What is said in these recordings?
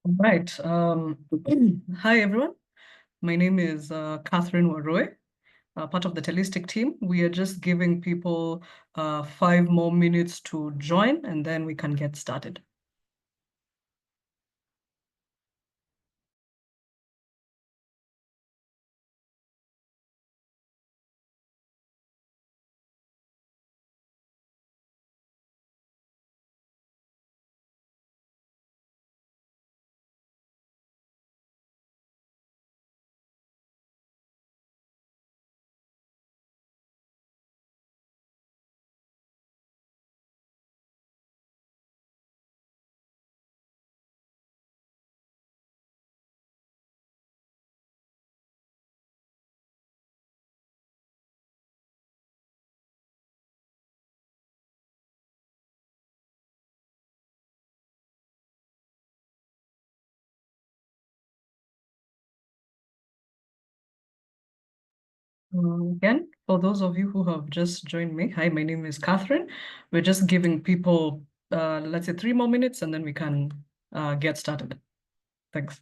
All right. Hi, everyone. My name is Catherine Waroy, part of the Telistic team. We are just giving people 5 more minutes to join, and then we can get started. Again, for those of you who have just joined me, hi, my name is Catherine. We're just giving people, let's say, 3 more minutes, and then we can get started. Thanks.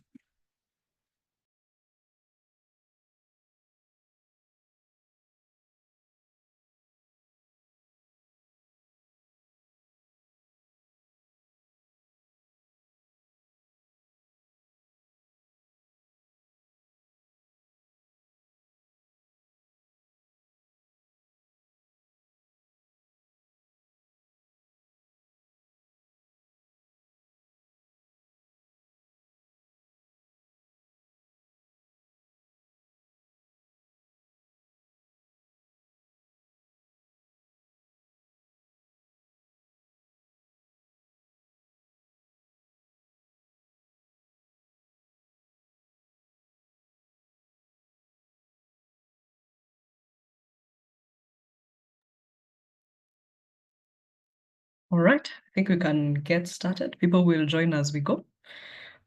All right, I think we can get started. People will join as we go.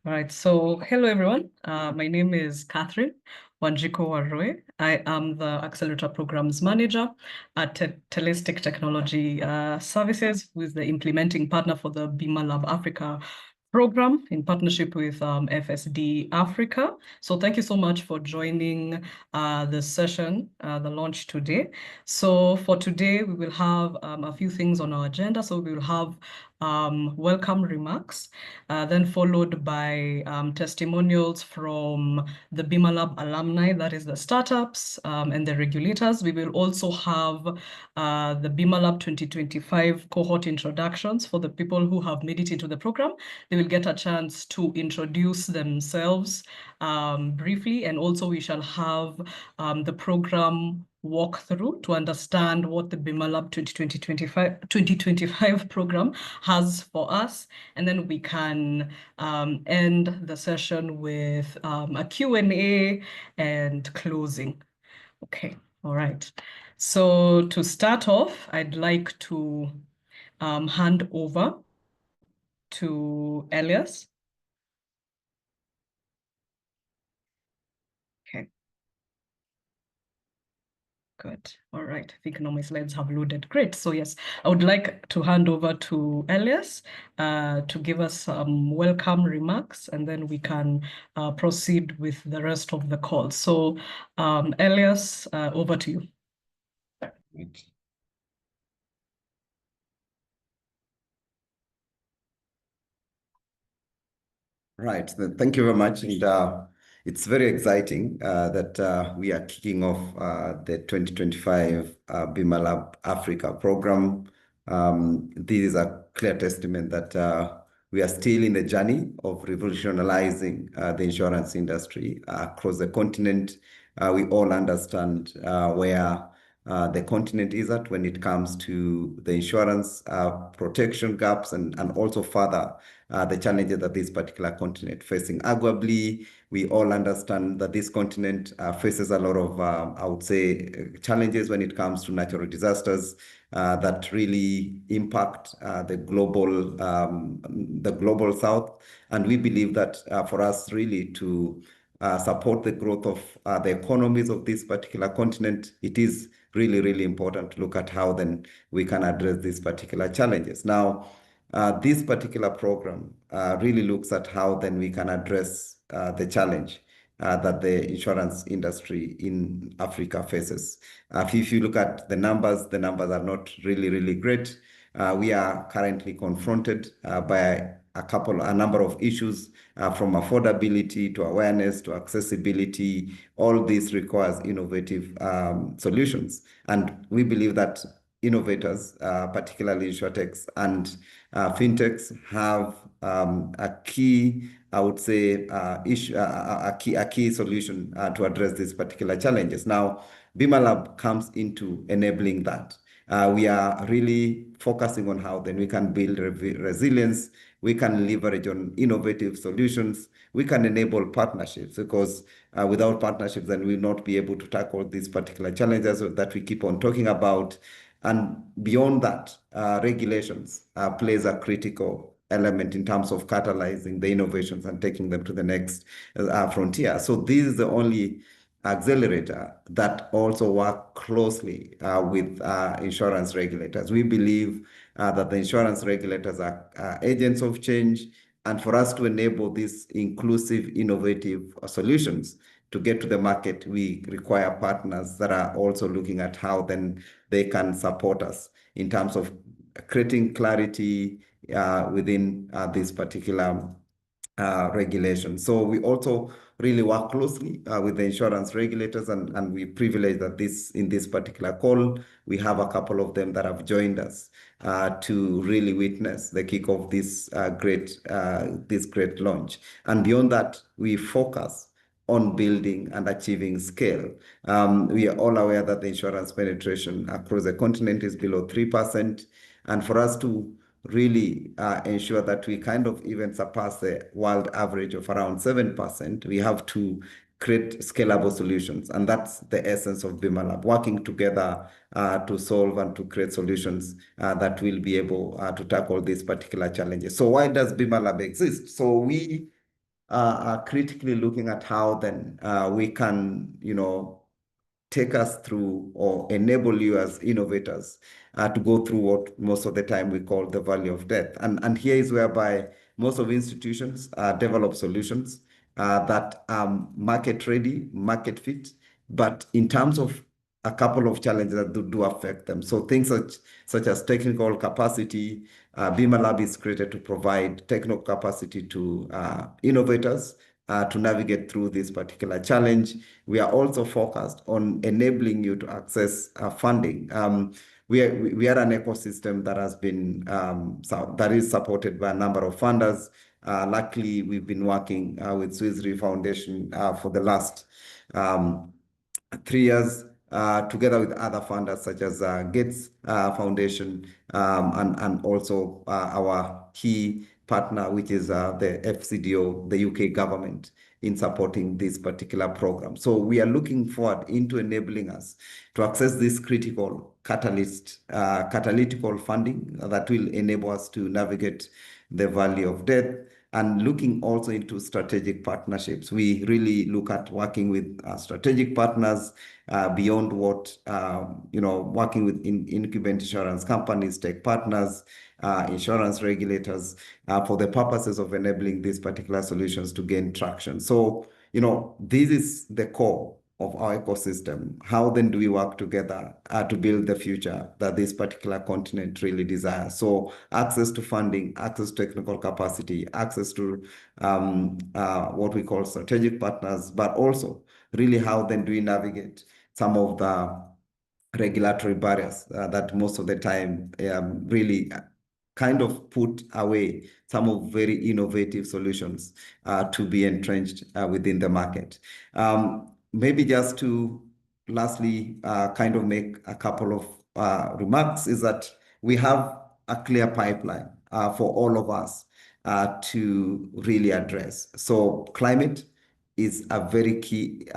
All right, so hello everyone. My name is Catherine Wanjiko Waroe. I am the Accelerator Programs Manager at Telistic Technology Services, who is the implementing partner for the BimaLab Africa program in partnership with FSD Africa. So thank you so much for joining the session, the launch today. So for today, we will have a few things on our agenda. So we will have welcome remarks, then followed by testimonials from the BimaLab alumni, that is the startups and the regulators. We will also have the BimaLab 2025 cohort introductions for the people who have made it into the program. They will get a chance to introduce themselves briefly, and also we shall have the program walkthrough to understand what the BimaLab 2025 program has for us. And then we can end the session with a Q&A and closing. Okay, all right. So to start off, I'd like to hand over to Elias. Okay. Good. All right. I think now my slides have loaded. Great. So yes, I would like to hand over to Elias to give us some welcome remarks, and then we can proceed with the rest of the call. So Elias, over to you. Right. Thank you very much. And it's very exciting that we are kicking off the 2025 BimaLab Africa program. This is a clear testament that we are still in the journey of revolutionizing the insurance industry across the continent. We all understand where the continent is at when it comes to the insurance protection gaps and also further the challenges that this particular continent facing. Arguably, we all understand that this continent faces a lot of, I would say, challenges when it comes to natural disasters that really impact the global south. And we believe that for us really to support the growth of the economies of this particular continent, it is really, really important to look at how then we can address these particular challenges. Now, This particular program really looks at how then we can address the challenge that the insurance industry in Africa faces. If you look at the numbers are not really, really great. We are currently confronted by a number of issues from affordability to awareness to accessibility. All this requires innovative solutions. And we believe that innovators, particularly insurtechs and fintechs, have a key, I would say, issue, a key solution to address these particular challenges. Now, BimaLab comes into enabling that. We are really focusing on how then we can build resilience, we can leverage on innovative solutions, we can enable partnerships, because without partnerships, then we will not be able to tackle these particular challenges that we keep on talking about. And beyond that, regulations plays a critical element in terms of catalyzing the innovations and taking them to the next frontier. So this is the only accelerator that also work closely with insurance regulators. We believe that the insurance regulators are agents of change, and for us to enable these inclusive, innovative solutions to get to the market, we require partners that are also looking at how then they can support us in terms of creating clarity within this particular regulation. So we also really work closely with the insurance regulators, and we privilege that in this particular call, we have a couple of them that have joined us to really witness the kick of this great launch. And beyond that, we focus on building and achieving scale. We are all aware that the insurance penetration across the continent is below 3%. And for us to really ensure that we kind of even surpass the world average of around 7%, we have to create scalable solutions. And that's the essence of BimaLab, working together to solve and to create solutions that will be able to tackle these particular challenges. So why does BimaLab exist? So we are critically looking at how then we can, take us through or enable you as innovators to go through what most of the time we call the valley of death. And here is whereby most of institutions develop solutions that are market ready, market fit, but in terms of a couple of challenges that do affect them. So things such as technical capacity. BimaLab is created to provide technical capacity to innovators to navigate through this particular challenge. We are also focused on enabling you to access funding. We are an ecosystem that has been that is supported by a number of funders. Luckily, we've been working with Swiss Re Foundation for the last 3 years, together with other funders such as Gates Foundation, and also our key partner, which is the FCDO, the UK government, in supporting this particular program. So we are looking forward into enabling us to access this critical catalytical funding that will enable us to navigate the valley of death, and looking also into strategic partnerships. We really look at working with strategic partners beyond what, working with incumbent insurance companies, tech partners, insurance regulators, for the purposes of enabling these particular solutions to gain traction. So, this is the core of our ecosystem. How then do we work together to build the future that this particular continent really desires? So access to funding, access to technical capacity, access to what we call strategic partners, but also really how then do we navigate some of the regulatory barriers that most of the time really kind of put away some of very innovative solutions to be entrenched within the market. Maybe just to lastly kind of make a couple of remarks is that we have a clear pipeline for all of us to really address. So climate is a very key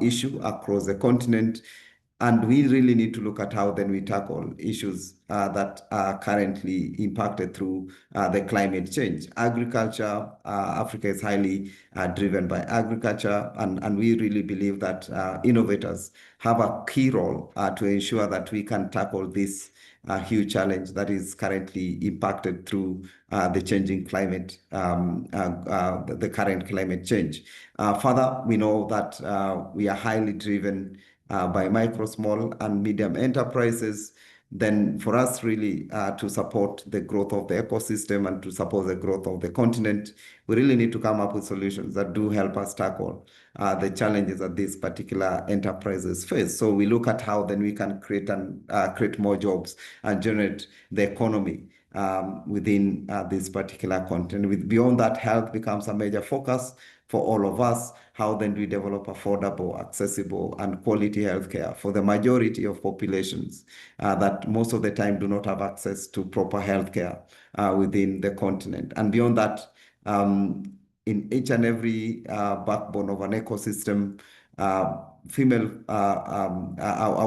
issue across the continent. And we really need to look at how then we tackle issues that are currently impacted through the climate change. Agriculture, Africa is highly driven by agriculture, and we really believe that innovators have a key role to ensure that we can tackle this huge challenge that is currently impacted through the changing climate, the current climate change. Further, we know that we are highly driven by micro, small, and medium enterprises. Then for us really to support the growth of the ecosystem and to support the growth of the continent, we really need to come up with solutions that do help us tackle the challenges that these particular enterprises face. So we look at how then we can create more jobs and generate the economy within this particular continent. Beyond that, health becomes a major focus for all of us. How then do we develop affordable, accessible, and quality healthcare for the majority of populations that most of the time do not have access to proper healthcare within the continent? And beyond that, in each and every backbone of an ecosystem, female,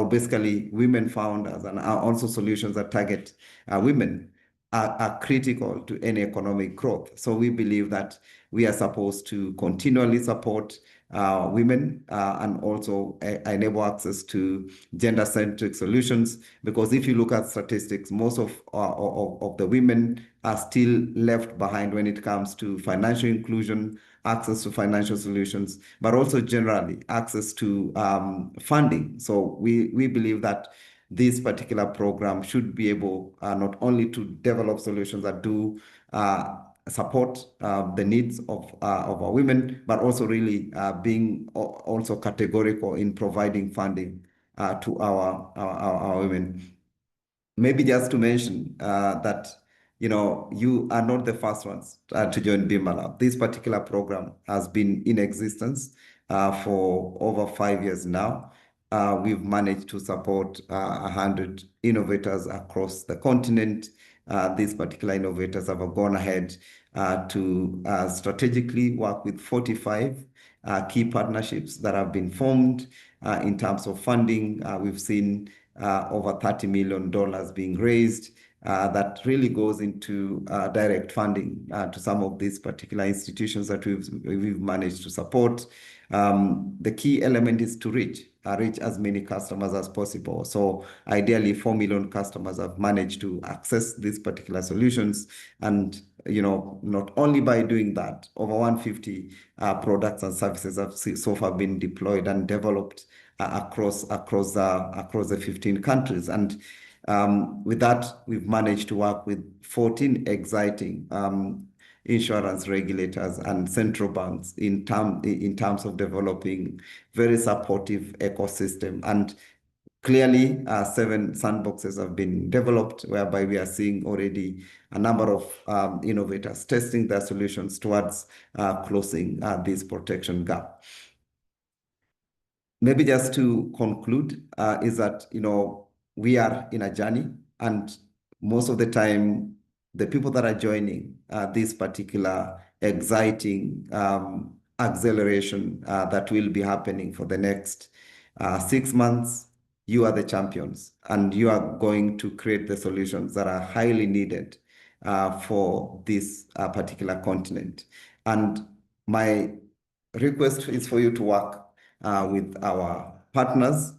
basically women founders and also solutions that target women are critical to any economic growth. So we believe that we are supposed to continually support women and also enable access to gender-centric solutions, because if you look at statistics, most of the women are still left behind when it comes to financial inclusion, access to financial solutions, but also generally access to funding. So we believe that this particular program should be able not only to develop solutions that do support the needs of our women, but also really being also categorical in providing funding to our women. Maybe just to mention that, you are not the first ones to join BimaLab. This particular program has been in existence for over 5 years now. We've managed to support 100 innovators across the continent. These particular innovators have gone ahead to strategically work with 45 key partnerships that have been formed. In terms of funding, we've seen over $30 million being raised. That really goes into direct funding to some of these particular institutions that we've managed to support. The key element is to reach as many customers as possible. So ideally, 4 million customers have managed to access these particular solutions. And not only by doing that, over 150 products and services have so far been deployed and developed across the 15 countries. And with that, we've managed to work with 14 exciting insurance regulators and central banks in terms of developing very supportive ecosystem. And clearly, 7 sandboxes have been developed, whereby we are seeing already a number of innovators testing their solutions towards closing this protection gap. Maybe just to conclude, is that, we are in a journey, and most of the time, the people that are joining this particular exciting acceleration that will be happening for the next 6 months, you are the champions, and you are going to create the solutions that are highly needed for this particular continent. And my request is for you to work with our partners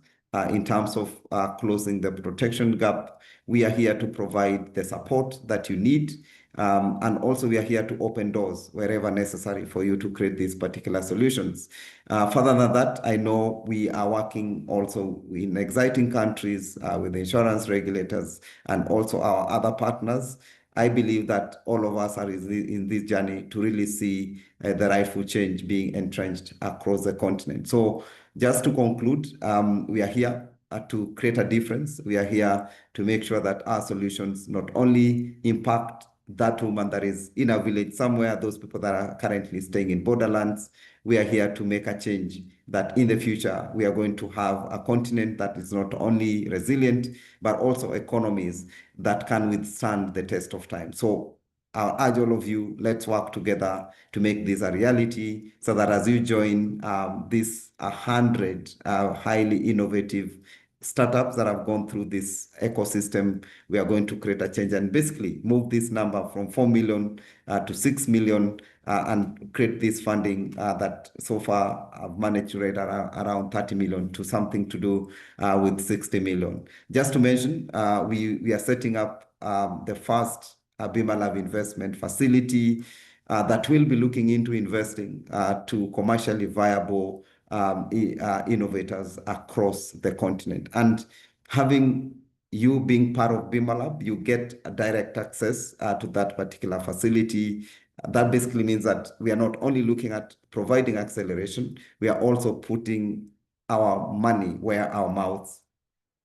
in terms of closing the protection gap. We are here to provide the support that you need. And also we are here to open doors wherever necessary for you to create these particular solutions. Further than that, I know we are working also in exciting countries with insurance regulators and also our other partners. I believe that all of us are in this journey to really see the rightful change being entrenched across the continent. So just to conclude, we are here to create a difference. We are here to make sure that our solutions not only impact that woman that is in a village somewhere, those people that are currently staying in borderlands. We are here to make a change that in the future, we are going to have a continent that is not only resilient, but also economies that can withstand the test of time. So I'll urge all of you, let's work together to make this a reality, so that as you join these 100 highly innovative startups that have gone through this ecosystem. We are going to create a change and basically move this number from 4 million to 6 million and create this funding that so far I've managed to raise around 30 million to something to do with 60 million. Just to mention, we are setting up the first BimaLab investment facility that will be looking into investing to commercially viable innovators across the continent. And having you being part of BimaLab, you get a direct access to that particular facility. That basically means that we are not only looking at providing acceleration, we are also putting our money where our mouths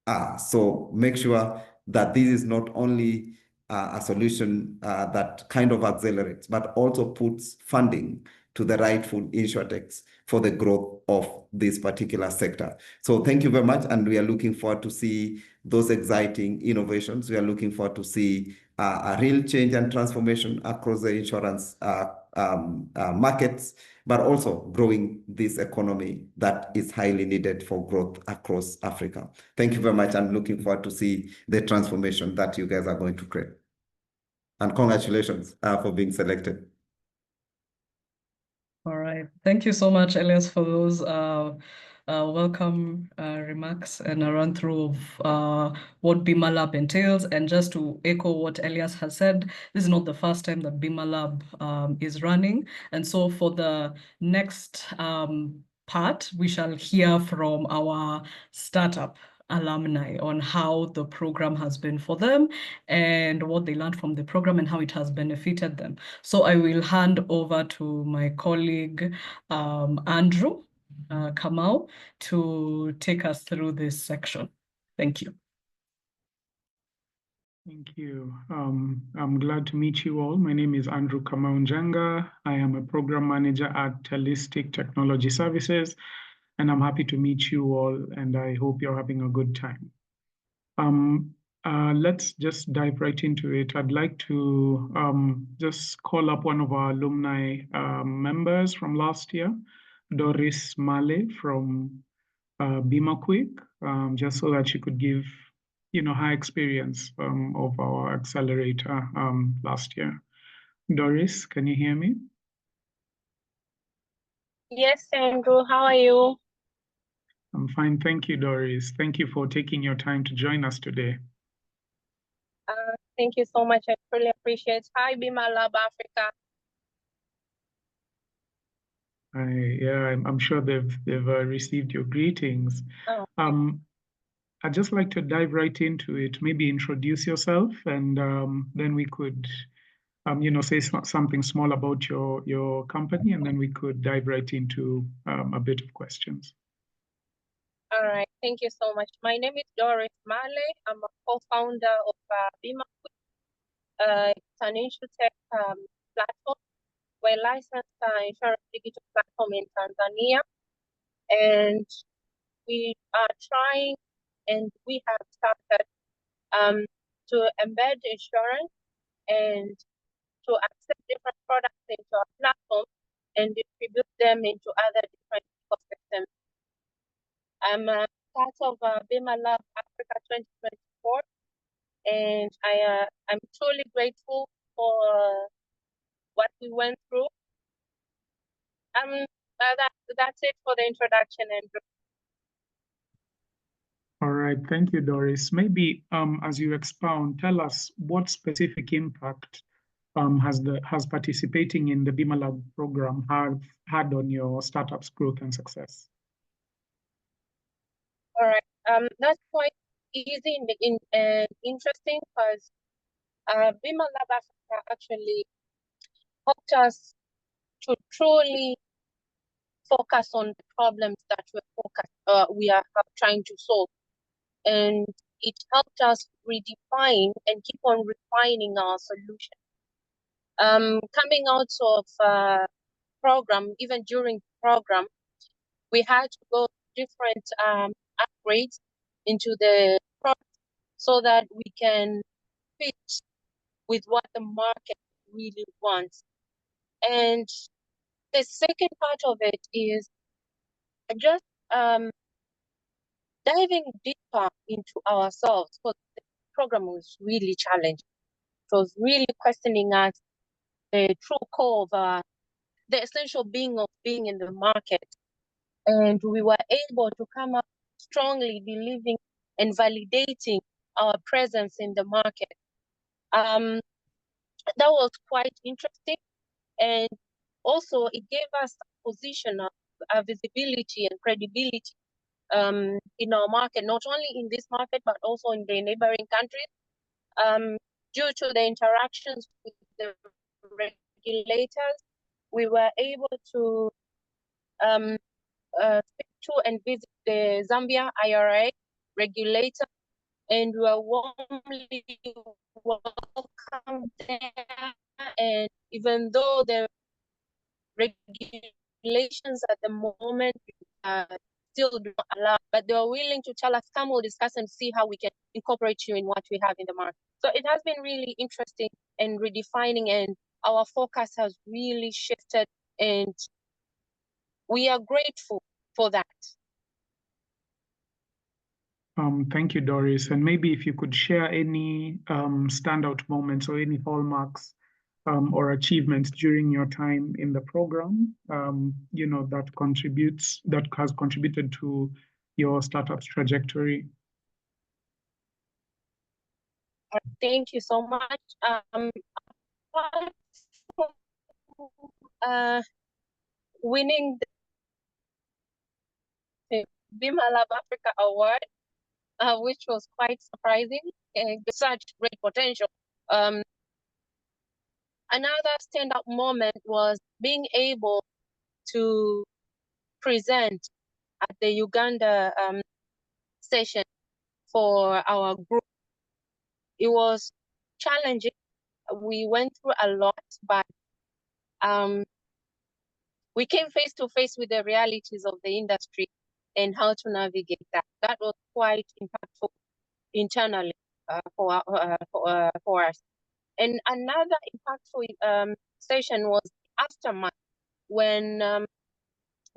are. So make sure that this is not only a solution that kind of accelerates, but also puts funding to the rightful Insurtechs for the growth of this particular sector. So thank you very much, and we are looking forward to see those exciting innovations. We are looking forward to see a real change and transformation across the insurance markets, but also growing this economy that is highly needed for growth across Africa. Thank you very much, and looking forward to see the transformation that you guys are going to create. And congratulations for being selected. All right. Thank you so much, Elias, for those welcome remarks and a run through of what BimaLab entails. And just to echo what Elias has said, this is not the first time that BimaLab is running. And so for the next part, we shall hear from our startup alumni on how the program has been for them and what they learned from the program and how it has benefited them. So I will hand over to my colleague, Andrew Kamau, to take us through this section. Thank you. Thank you. I'm glad to meet you all. My name is Andrew Kamau Njanga. I am a program manager at Holistic Technology Services, and I'm happy to meet you all, and I hope you're having a good time. Let's just dive right into it. I'd like to just call up one of our alumni members from last year, Doris Male from Bima Quick, just so that she could give her experience of our accelerator last year. Doris, can you hear me? Yes, Andrew, how are you? I'm fine, thank you, Doris. Thank you for taking your time to join us today. Thank you so much. I really appreciate it. Hi, BimaLab Africa. I'm sure they've received your greetings. Oh. I'd just like to dive right into it. Maybe introduce yourself, and then we could, say something small about your company, and then we could dive right into a bit of questions. All right, thank you so much. My name is Doris Male. I'm a co-founder of Bima. It's an Insurtech platform. We're a licensed insurance digital platform in Tanzania, and we are trying, and we have started to embed insurance and to accept different products into our platform and distribute them into other different ecosystems. I'm part of BimaLab Africa 2024, and I'm truly grateful for what we went through. That's it for the introduction, Andrew. All right, thank you, Doris. Maybe as you expound, tell us what specific impact has participating in the BimaLab program had on your startup's growth and success? All right, that's quite easy and interesting because BimaLab Africa actually helped us to truly focus on the problems that we are trying to solve. And it helped us redefine and keep on refining our solution. Coming out of program, even during the program, we had to go different upgrades into the product so that we can fit with what the market really wants. And the second part of it is just diving deeper into ourselves, because the program was really challenging. It was really questioning us, the true core of the essential being of being in the market. And we were able to come up strongly believing and validating our presence in the market. That was quite interesting. And also it gave us a position of visibility and credibility in our market, not only in this market, but also in the neighboring countries. Due to the interactions with the regulators, we were able to speak to and visit the Zambia IRA regulator, and we were warmly welcomed there. And even though the regulations at the moment still do not allow, but they were willing to tell us, come, we'll discuss and see how we can incorporate you in what we have in the market. So it has been really interesting and redefining, and our focus has really shifted, and we are grateful for that. Thank you, Doris. And maybe if you could share any standout moments or any hallmarks or achievements during your time in the program, that has contributed to your startup's trajectory. Thank you so much. Winning the BimaLab Africa award, which was quite surprising and such great potential. Another stand-up moment was being able to present at the Uganda session for our group. It was challenging. We went through a lot, but we came face to face with the realities of the industry and how to navigate that. That was quite impactful internally for us. And another impactful session was aftermath, when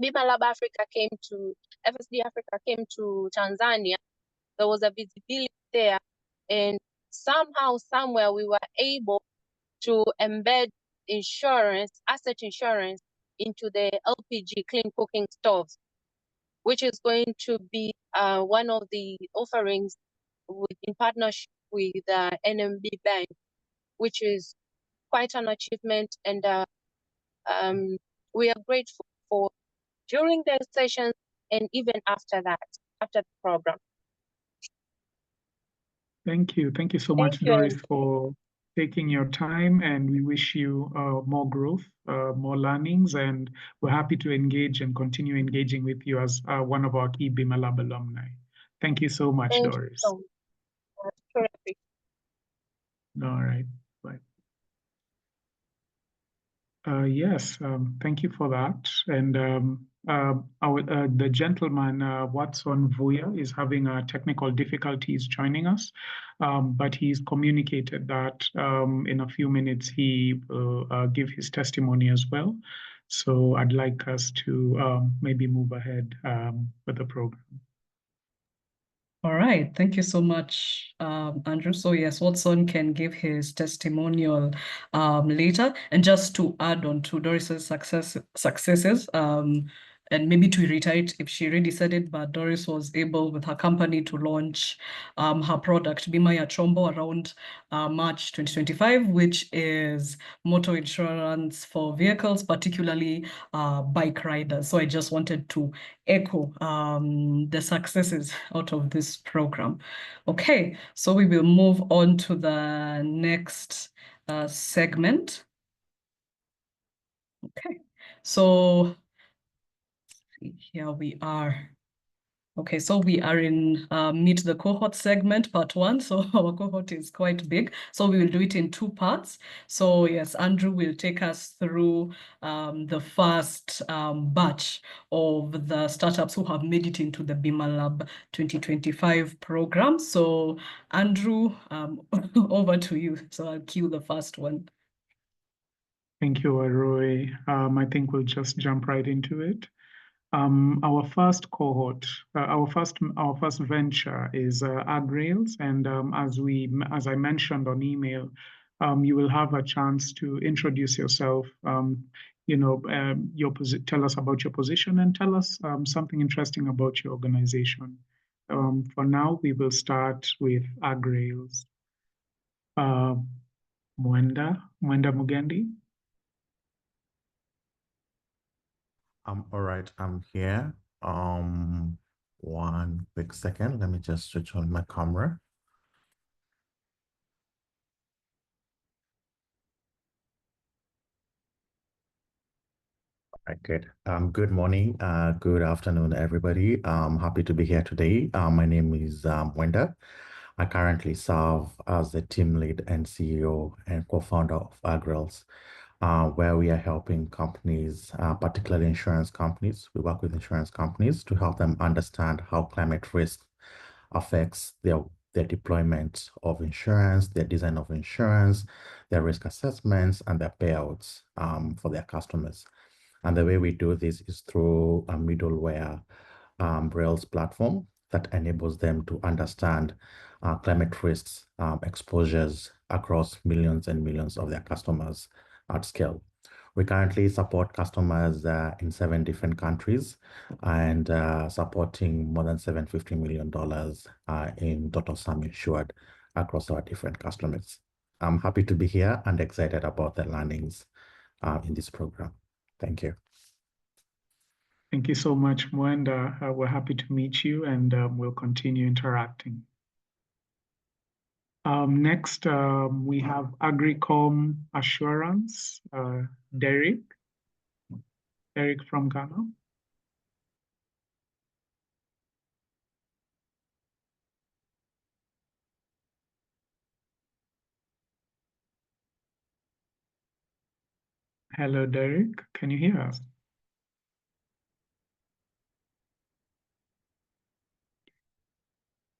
BimaLab Africa came to, FSD Africa came to Tanzania. There was a visibility there, and somehow, somewhere, we were able to embed insurance, asset insurance, into the LPG clean cooking stoves, which is going to be one of the offerings in partnership with NMB Bank, which is quite an achievement. And we are grateful for during the sessions and even after that, after the program. Thank you. Thank you so much, Doris, for taking your time, and we wish you more growth, more learnings, and we're happy to engage and continue engaging with you as one of our key BimaLab alumni. Thank you so much, Doris. So much. All right. Bye. Yes, thank you for that. And the gentleman, Watson Vuya, is having technical difficulties joining us, but he's communicated that in a few minutes he will give his testimony as well. So I'd like us to maybe move ahead with the program. All right, thank you so much, Andrew. So yes, Watson can give his testimonial later. And just to add on to Doris's successes, and maybe to reiterate if she already said it, but Doris was able with her company to launch her product, Bima ya Chombo, around March 2025, which is motor insurance for vehicles, particularly bike riders. So I just wanted to echo the successes out of this program. Okay, so we will move on to the next segment. Okay, so here we are. Okay, so we are in Meet the Cohort segment, part 1. So our cohort is quite big. So we will do it in 2 parts. So yes, Andrew will take us through the first batch of the startups who have made it into the BimaLab 2025 program. So Andrew, over to you. So I'll cue the first one. Thank you, Aroy. I think we'll just jump right into it. Our first cohort, our first venture is AgRails, and as I mentioned on email, you will have a chance to introduce yourself. Tell us about your position and tell us something interesting about your organization. For now, we will start with AgRails. Mwenda Mugendi. All right, I'm here. One quick second. Let me just switch on my camera. All right, good. Good morning, good afternoon, everybody. I'm happy to be here today. My name is Mwenda. I currently serve as the team lead and CEO and co-founder of AgRails, where we are helping companies, particularly insurance companies. We work with insurance companies to help them understand how climate risk affects their deployment of insurance, their design of insurance, their risk assessments, and their payouts for their customers. And the way we do this is through a middleware Rails platform that enables them to understand climate risks exposures across millions and millions of their customers at scale. We currently support customers in 7 different countries and supporting more than $750 million in total sum insured across our different customers. I'm happy to be here and excited about the learnings in this program. Thank you. Thank you so much, Mwenda. We're happy to meet you, and we'll continue interacting. Next, we have Agricom Assurance, Derek. Derek from Ghana. Hello, Derek. Can you hear us?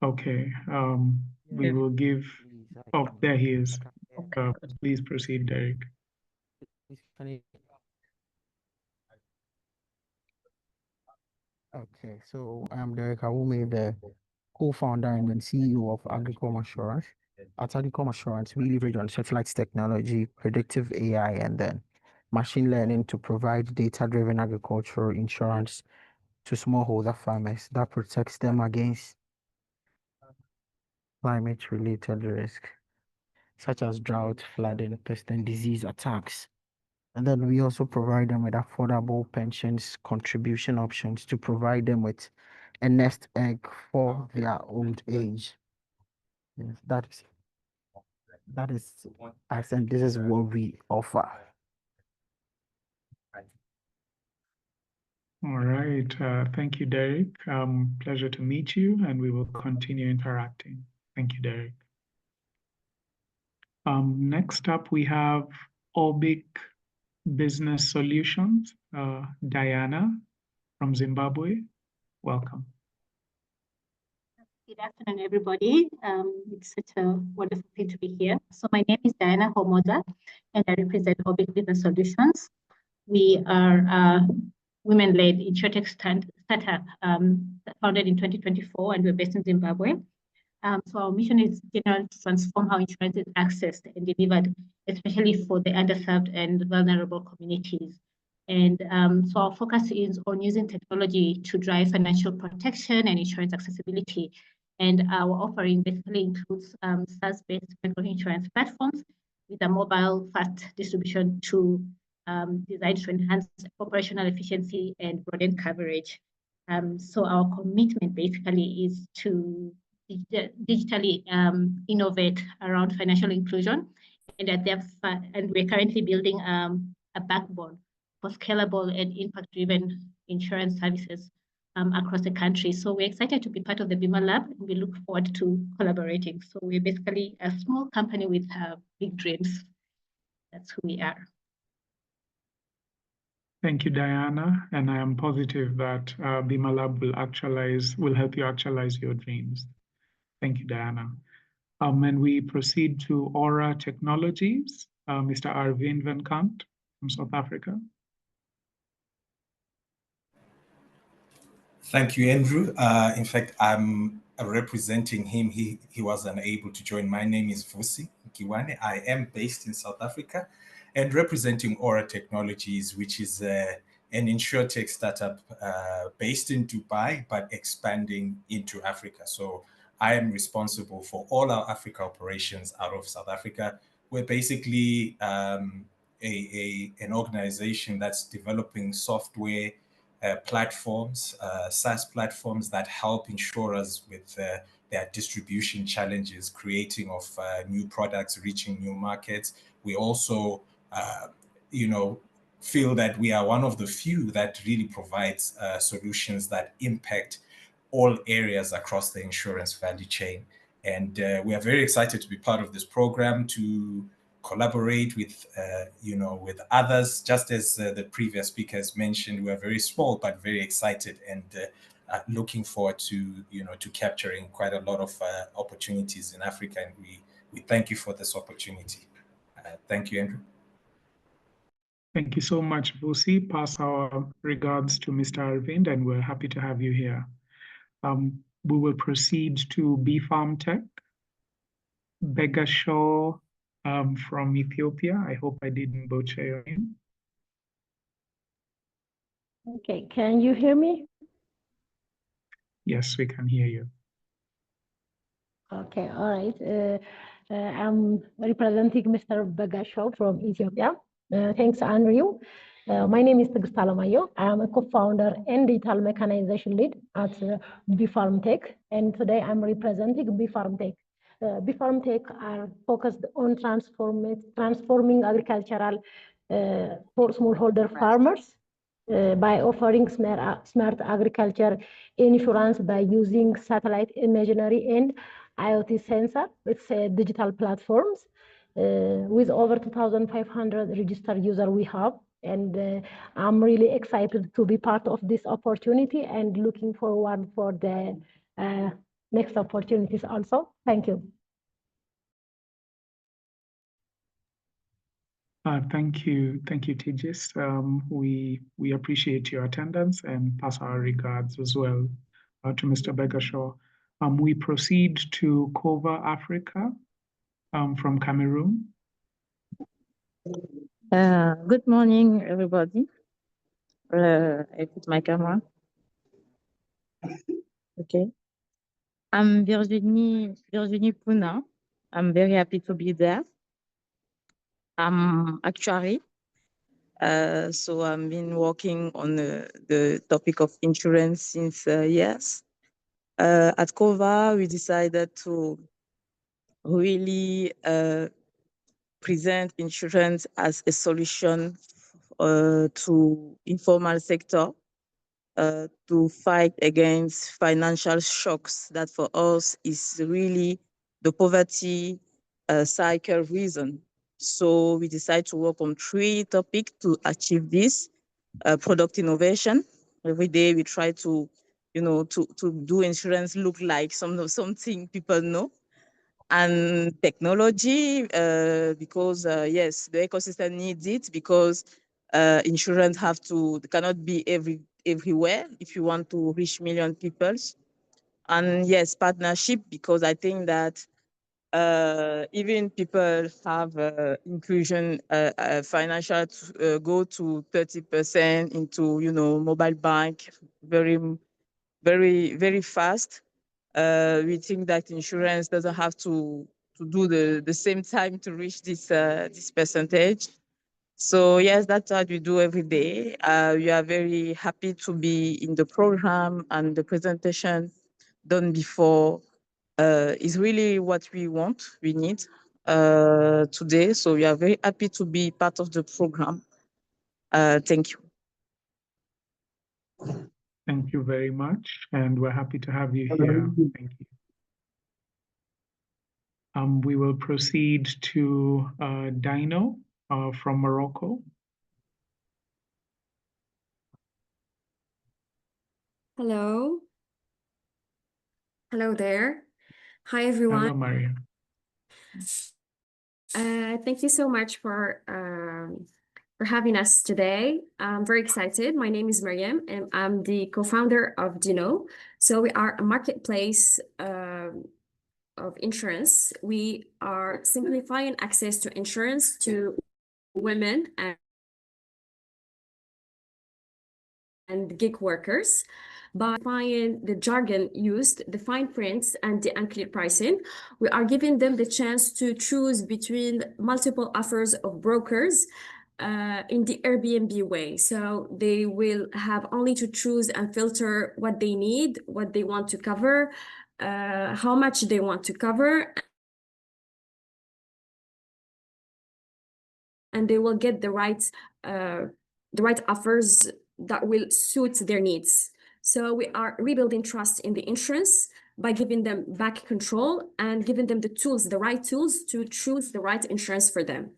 Okay. We will give. Oh, there he is. Please proceed, Derek. Okay, so I'm Derek Awume, the co-founder and then CEO of Agricom Assurance. At Agricom Assurance, we leverage on satellite technology, predictive AI, and then machine learning to provide data-driven agricultural insurance to smallholder farmers that protects them against climate-related risk, such as drought, flooding, pest and disease attacks. And then we also provide them with affordable pensions contribution options to provide them with a nest egg for their old age. Yes, that is, I think this is what we offer. All right. Thank you, Derek. Pleasure to meet you, and we will continue interacting. Thank you, Derek. Next up, we have Obic Business Solutions, Diana from Zimbabwe. Welcome. Good afternoon, everybody. It's such a wonderful thing to be here. So my name is Diana Homoza, and I represent Obic Business Solutions. We are a women-led Insurtech startup founded in 2024, and we're based in Zimbabwe. So our mission is to transform how insurance is accessed and delivered, especially for the underserved and vulnerable communities. And so our focus is on using technology to drive financial protection and insurance accessibility. And our offering basically includes SaaS-based microinsurance platforms with a mobile fast distribution tool designed to enhance operational efficiency and broaden coverage. So our commitment basically is to digitally innovate around financial inclusion, and we're currently building a backbone for scalable and impact-driven insurance services across the country. So we're excited to be part of the BimaLab, and we look forward to collaborating. So we're basically a small company with big dreams. That's who we are. Thank you, Diana. And I am positive that BimaLab will help you actualize your dreams. Thank you, Diana. And we proceed to Aura Technologies, Mr. Arvind Venkant from South Africa. Thank you, Andrew. In fact, I'm representing him. He was unable to join. My name is Vusi Kiwane. I am based in South Africa and representing Aura Technologies, which is an Insurtech startup based in Dubai, but expanding into Africa. So I am responsible for all our Africa operations out of South Africa. We're basically an organization that's developing software platforms, SaaS platforms that help insurers with their distribution challenges, creating of new products, reaching new markets. We also, feel that we are one of the few that really provides solutions that impact all areas across the insurance value chain. And we are very excited to be part of this program, to collaborate with, with others. Just as the previous speakers mentioned, we are very small, but very excited and looking forward to, to capturing quite a lot of opportunities in Africa. And we thank you for this opportunity. Thank you, Andrew. Thank you so much, Vusi. Pass our regards to Mr. Arvind, and we're happy to have you here. We will proceed to BimaLab Begashaw from Ethiopia. I hope I didn't butcher your name. Okay, can you hear me? Yes, we can hear you. Okay, all right. I'm representing Mr. Begashaw from Ethiopia. Thanks, Andrew. My name is Tigst Alamayo. I am a co-founder and digital mechanization lead at BimaLab, and today I'm representing BimaLab. BimaLab are focused on transforming agricultural for smallholder farmers by offering smart agriculture insurance by using satellite imagery and IoT sensor. It's digital platforms. With over 2,500 registered users we have. And I'm really excited to be part of this opportunity and looking forward for the next opportunities also. Thank you. Thank you, Tigist. We appreciate your attendance and pass our regards as well to Mr. Begashaw. We proceed to Cover Africa from Cameroon. Good morning, everybody. I put my camera. Okay. I'm Virginie Puna. I'm very happy to be there. I'm actuary. So I've been working on the topic of insurance since years. At COVA, we decided to really present insurance as a solution to informal sector to fight against financial shocks that for us is really the poverty cycle reason. So we decided to work on 3 topics to achieve this. Product innovation. Every day we try to, to do insurance look like something people know. And technology, because yes, the ecosystem needs it, because insurance cannot be everywhere if you want to reach million people. And yes, partnership, because I think that even people have inclusion financial go to 30% into mobile bank very, very, very fast. We think that insurance doesn't have to do the same time to reach this percentage. So yes, that's what we do every day. We are very happy to be in the program, and the presentation done before is really what we need today. So we are very happy to be part of the program. Thank you. Thank you very much, and we're happy to have you here. Thank you. We will proceed to Dino from Morocco. Hello. Hello there. Hi, everyone. Hello, Maria. Thank you so much for for having us today. I'm very excited. My name is Mariam, and I'm the co-founder of Dino. So we are a marketplace of insurance. We are simplifying access to insurance to women and gig workers by applying the jargon used, the fine prints, and the unclear pricing. We are giving them the chance to choose between multiple offers of brokers in the Airbnb way. So they will have only to choose and filter what they need, what they want to cover, how much they want to cover, and they will get the right offers that will suit their needs. So we are rebuilding trust in the insurance by giving them back control and giving them the tools, the right tools to choose the right insurance for them.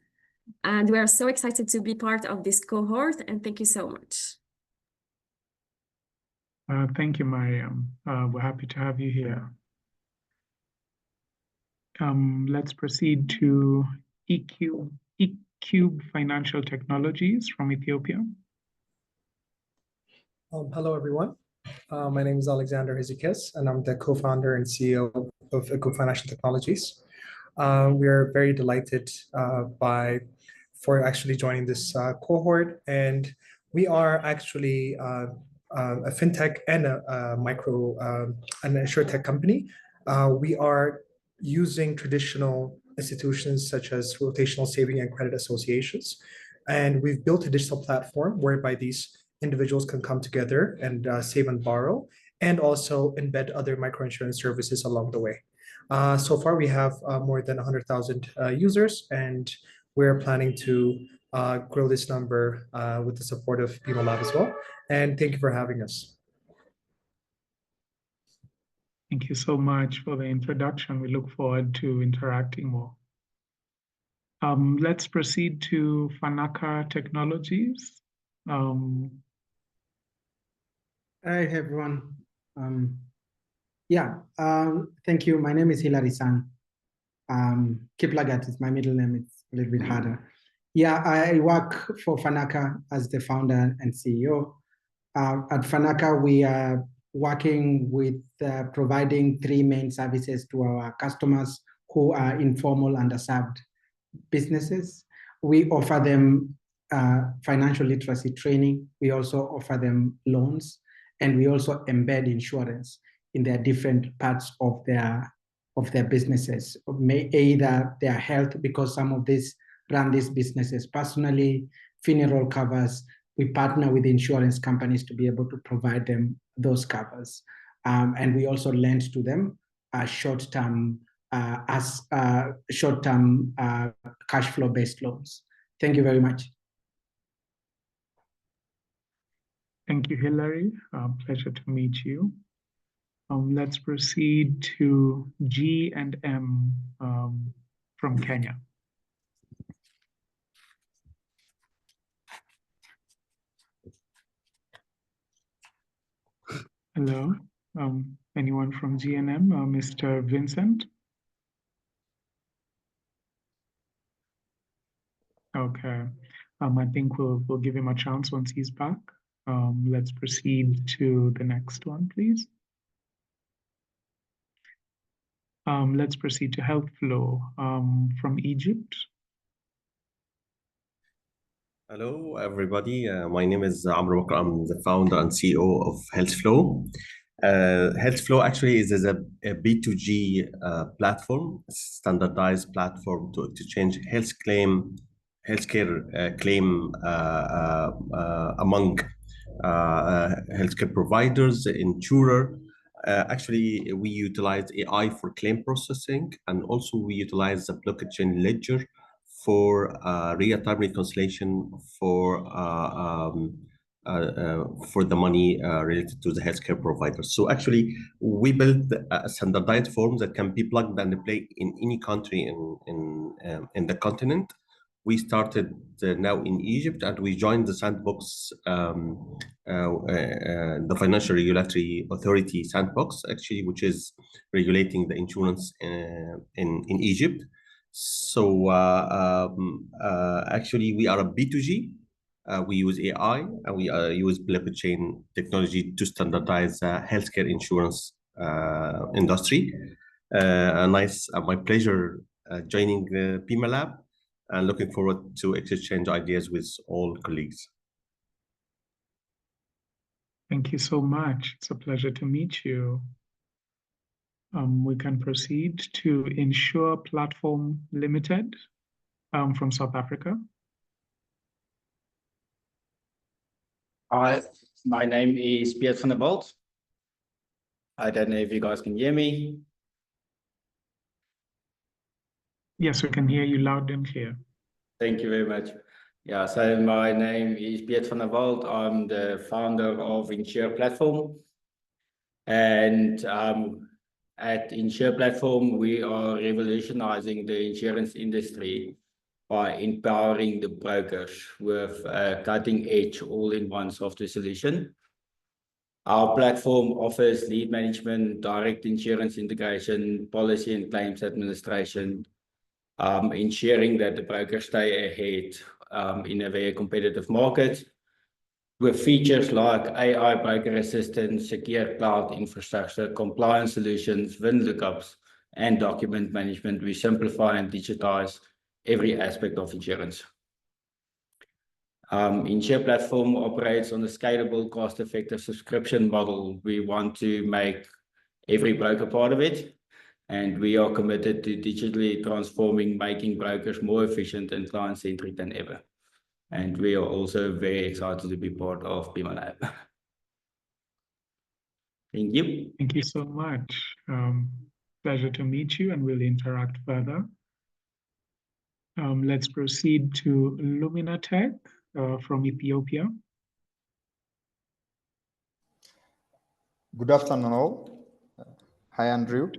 And we are so excited to be part of this cohort, and thank you so much. Thank you, Mariam. We're happy to have you here. Let's proceed to eCube Financial Technologies from Ethiopia. Hello, everyone. My name is Alexander Hizikis, and I'm the co-founder and CEO of eCube Financial Technologies. We are very delighted for actually joining this cohort, and we are actually a fintech and a an Insurtech company. We are using traditional institutions such as rotational saving and credit associations, and we've built a digital platform whereby these individuals can come together and save and borrow, and also embed other microinsurance services along the way. So far, we have more than 100,000 users, and we're planning to grow this number with the support of BimaLab as well. And thank you for having us. Thank you so much for the introduction. We look forward to interacting more. Let's proceed to Fanaka Technologies. Hi, everyone. Thank you. My name is Hilary San. Kiplagat is my middle name. It's a little bit harder. Yeah, I work for Fanaka as the founder and CEO. At Fanaka, we are working with providing three main services to our customers who are informal, underserved businesses. We offer them financial literacy training. We also offer them loans, and we also embed insurance in their different parts of their businesses. Either their health, because some of these run these businesses personally, funeral covers. We partner with insurance companies to be able to provide them those covers. And we also lend to them short-term cash flow-based loans. Thank you very much. Thank you, Hilary. Pleasure to meet you. Let's proceed to G&M from Kenya. Hello, anyone from G&M? Mr. Vincent? Okay, I think we'll give him a chance once he's back. Let's proceed to the next one, please. Let's proceed to HealthFlow from Egypt. Hello, everybody. My name is Amr Bakr. I'm the founder and CEO of HealthFlow. HealthFlow actually is a B2G platform, standardized platform to exchange healthcare claim among healthcare providers, insurer. Actually, we utilize AI for claim processing, and also we utilize the blockchain ledger for real-time reconciliation for the money related to the healthcare providers. So actually, we built a standardized form that can be plugged and play in any country in the continent. We started now in Egypt, and we joined the sandbox, the Financial Regulatory Authority sandbox, actually, which is regulating the insurance in Egypt. So actually, we are a B2G, We use AI and we use blockchain technology to standardize healthcare insurance industry. My pleasure joining BimaLab and looking forward to exchange ideas with all colleagues. Thank you so much. It's a pleasure to meet you. We can proceed to Insure Platform Limited from South Africa. Hi, my name is Piet van der Bolt. I don't know if you guys can hear me. Yes, we can hear you loud and clear. Thank you very much. Yeah, so my name is Piet van der Bolt. I'm the founder of Insure Platform. And at Insure Platform, we are revolutionizing the insurance industry by empowering the brokers with a cutting-edge all-in-one software solution. Our platform offers lead management, direct insurance integration, policy and claims administration, ensuring that the brokers stay ahead in a very competitive market. With features like AI broker assistance, secure cloud infrastructure, compliance solutions, VIN lookups, and document management, we simplify and digitize every aspect of insurance. Insure Platform operates on a scalable, cost-effective subscription model. We want to make every broker part of it, and we are committed to digitally transforming, making brokers more efficient and client-centric than ever. And we are also very excited to be part of BimaLab. Thank you. Thank you so much. Pleasure to meet you, and we'll interact further. Let's proceed to Luminatech from Ethiopia. Good afternoon all. Hi, Andrew.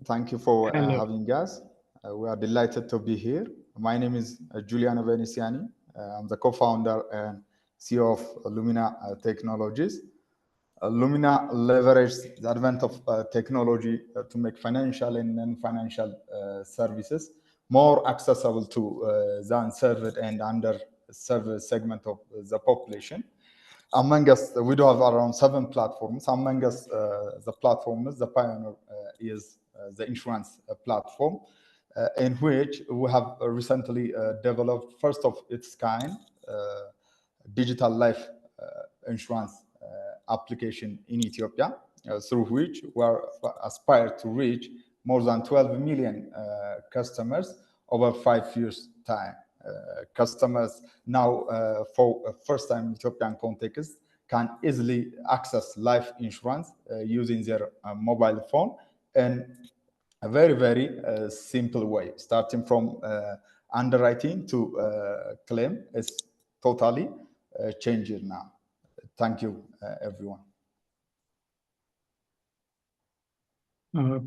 Thank you for having us. We are delighted to be here. My name is Giuliano Venetiani. I'm the co-founder and CEO of Lumina Technologies. Lumina leverages the advent of technology to make financial and non-financial services more accessible to the unserved and underserved segment of the population. Among us, we do have around 7 platforms. Among us, the platform, the pioneer is the insurance platform, in which we have recently developed first of its kind digital life insurance application in Ethiopia, through which we are aspired to reach more than 12 million customers over 5 years' time. Customers now, for first time Ethiopian context, can easily access life insurance using their mobile phone in a very, very simple way. Starting from underwriting to claim is totally changing now. Thank you, everyone.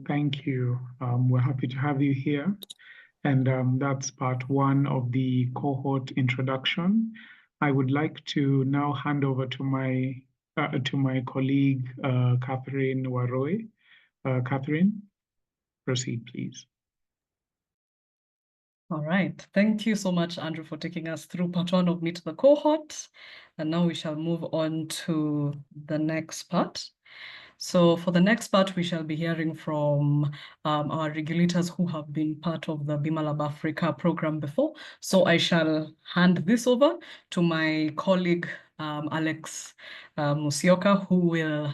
Thank you. We're happy to have you here. And that's part 1 of the cohort introduction. I would like to now hand over to my colleague, Catherine Waroe. Catherine, proceed, please. All right. Thank you so much, Andrew, for taking us through part 1 of Meet the Cohort. And now we shall move on to the next part. So for the next part, we shall be hearing from our regulators who have been part of the BimaLab Africa program before. So I shall hand this over to my colleague, Alex Musioka, who will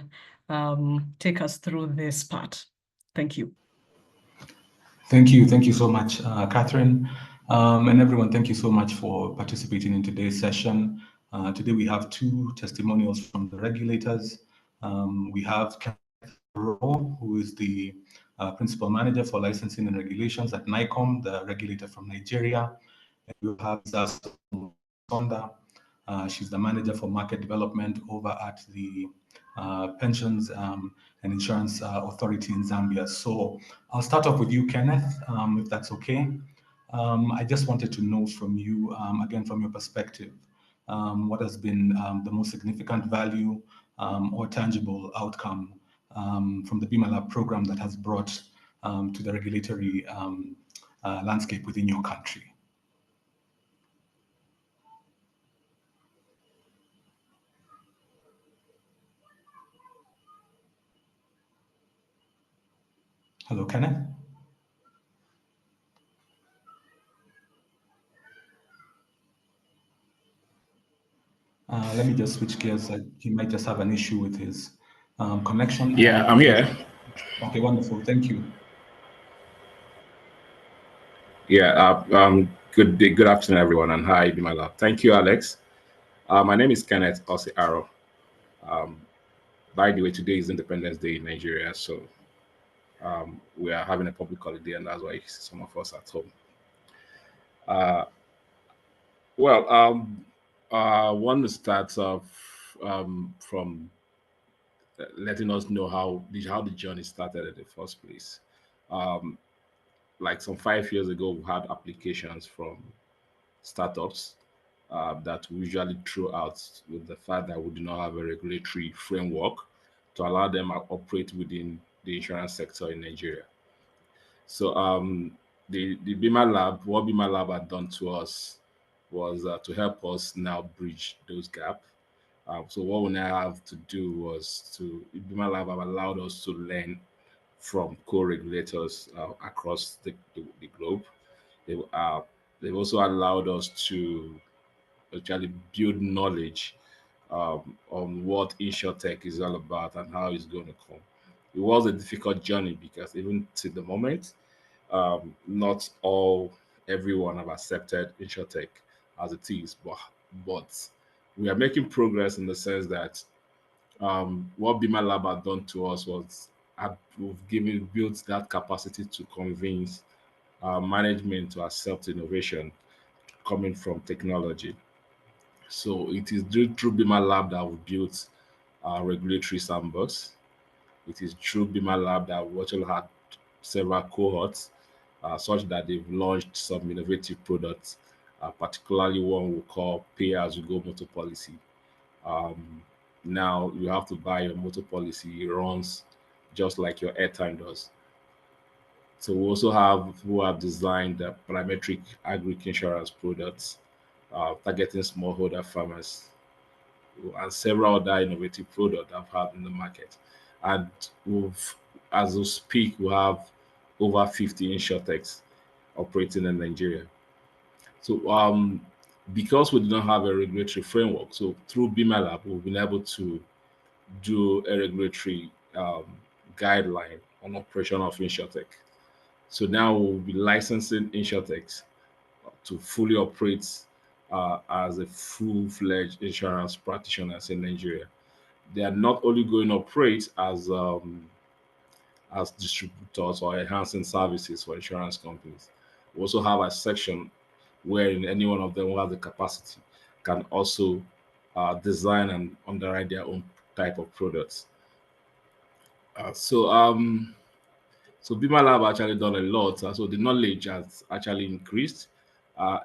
take us through this part. Thank you. Thank you so much, Catherine. And everyone, thank you so much for participating in today's session. Today we have 2 testimonials from the regulators. We have Kenneth, who is the Principal Manager for Licensing and Regulations at NICOM, the regulator from Nigeria. And we have Sonda. She's the Manager for Market Development over at the Pensions and Insurance Authority in Zambia. So I'll start off with you, Kenneth, if that's okay. I just wanted to know from you, again, from your perspective, what has been the most significant value or tangible outcome from the BimaLab program that has brought to the regulatory landscape within your country? Hello, Kenneth. Let me just switch gears. He might just have an issue with his connection. Yeah, I'm here. Okay, wonderful. Thank you. Yeah, good afternoon, everyone, and hi, BimaLab. Thank you, Alex. My name is Kenneth Osiaro. By the way, today is Independence Day in Nigeria, so we are having a public holiday, and that's why some of us are at home. I want to start off from letting us know how the journey started in the first place. Like some 5 years ago, we had applications from startups that we usually throw out with the fact that we do not have a regulatory framework to allow them to operate within the insurance sector in Nigeria. So the BimaLab, what BimaLab had done to us was to help us now bridge those gaps. So what we now have to do was BimaLab have allowed us to learn from co-regulators across the globe. They've also allowed us to actually build knowledge on what Insurtech is all about and how it's going to come. It was a difficult journey because even to the moment, not everyone have accepted Insurtech as it is, but we are making progress in the sense that what BimaLab had done to us was we've built that capacity to convince management to accept innovation coming from technology. So it is through BimaLab that we built our regulatory sandbox. It is through BimaLab that we actually had several cohorts, such that they've launched some innovative products, particularly one we call pay-as-you-go motor policy. Now you have to buy your motor policy, it runs just like your airtime does. So we also have who have designed the parametric agri insurance products, targeting smallholder farmers, and several other innovative products I've had in the market. And as we speak, we have over 50 Insurtechs operating in Nigeria. So because we do not have a regulatory framework, so through BimaLab, we've been able to do a regulatory guideline on operation of Insurtech. So now we'll be licensing Insurtechs to fully operate as a full-fledged insurance practitioners in Nigeria. They are not only going to operate as distributors or enhancing services for insurance companies. We also have a section where any one of them who has the capacity can also design and underwrite their own type of products. So BimaLab actually done a lot. So the knowledge has actually increased.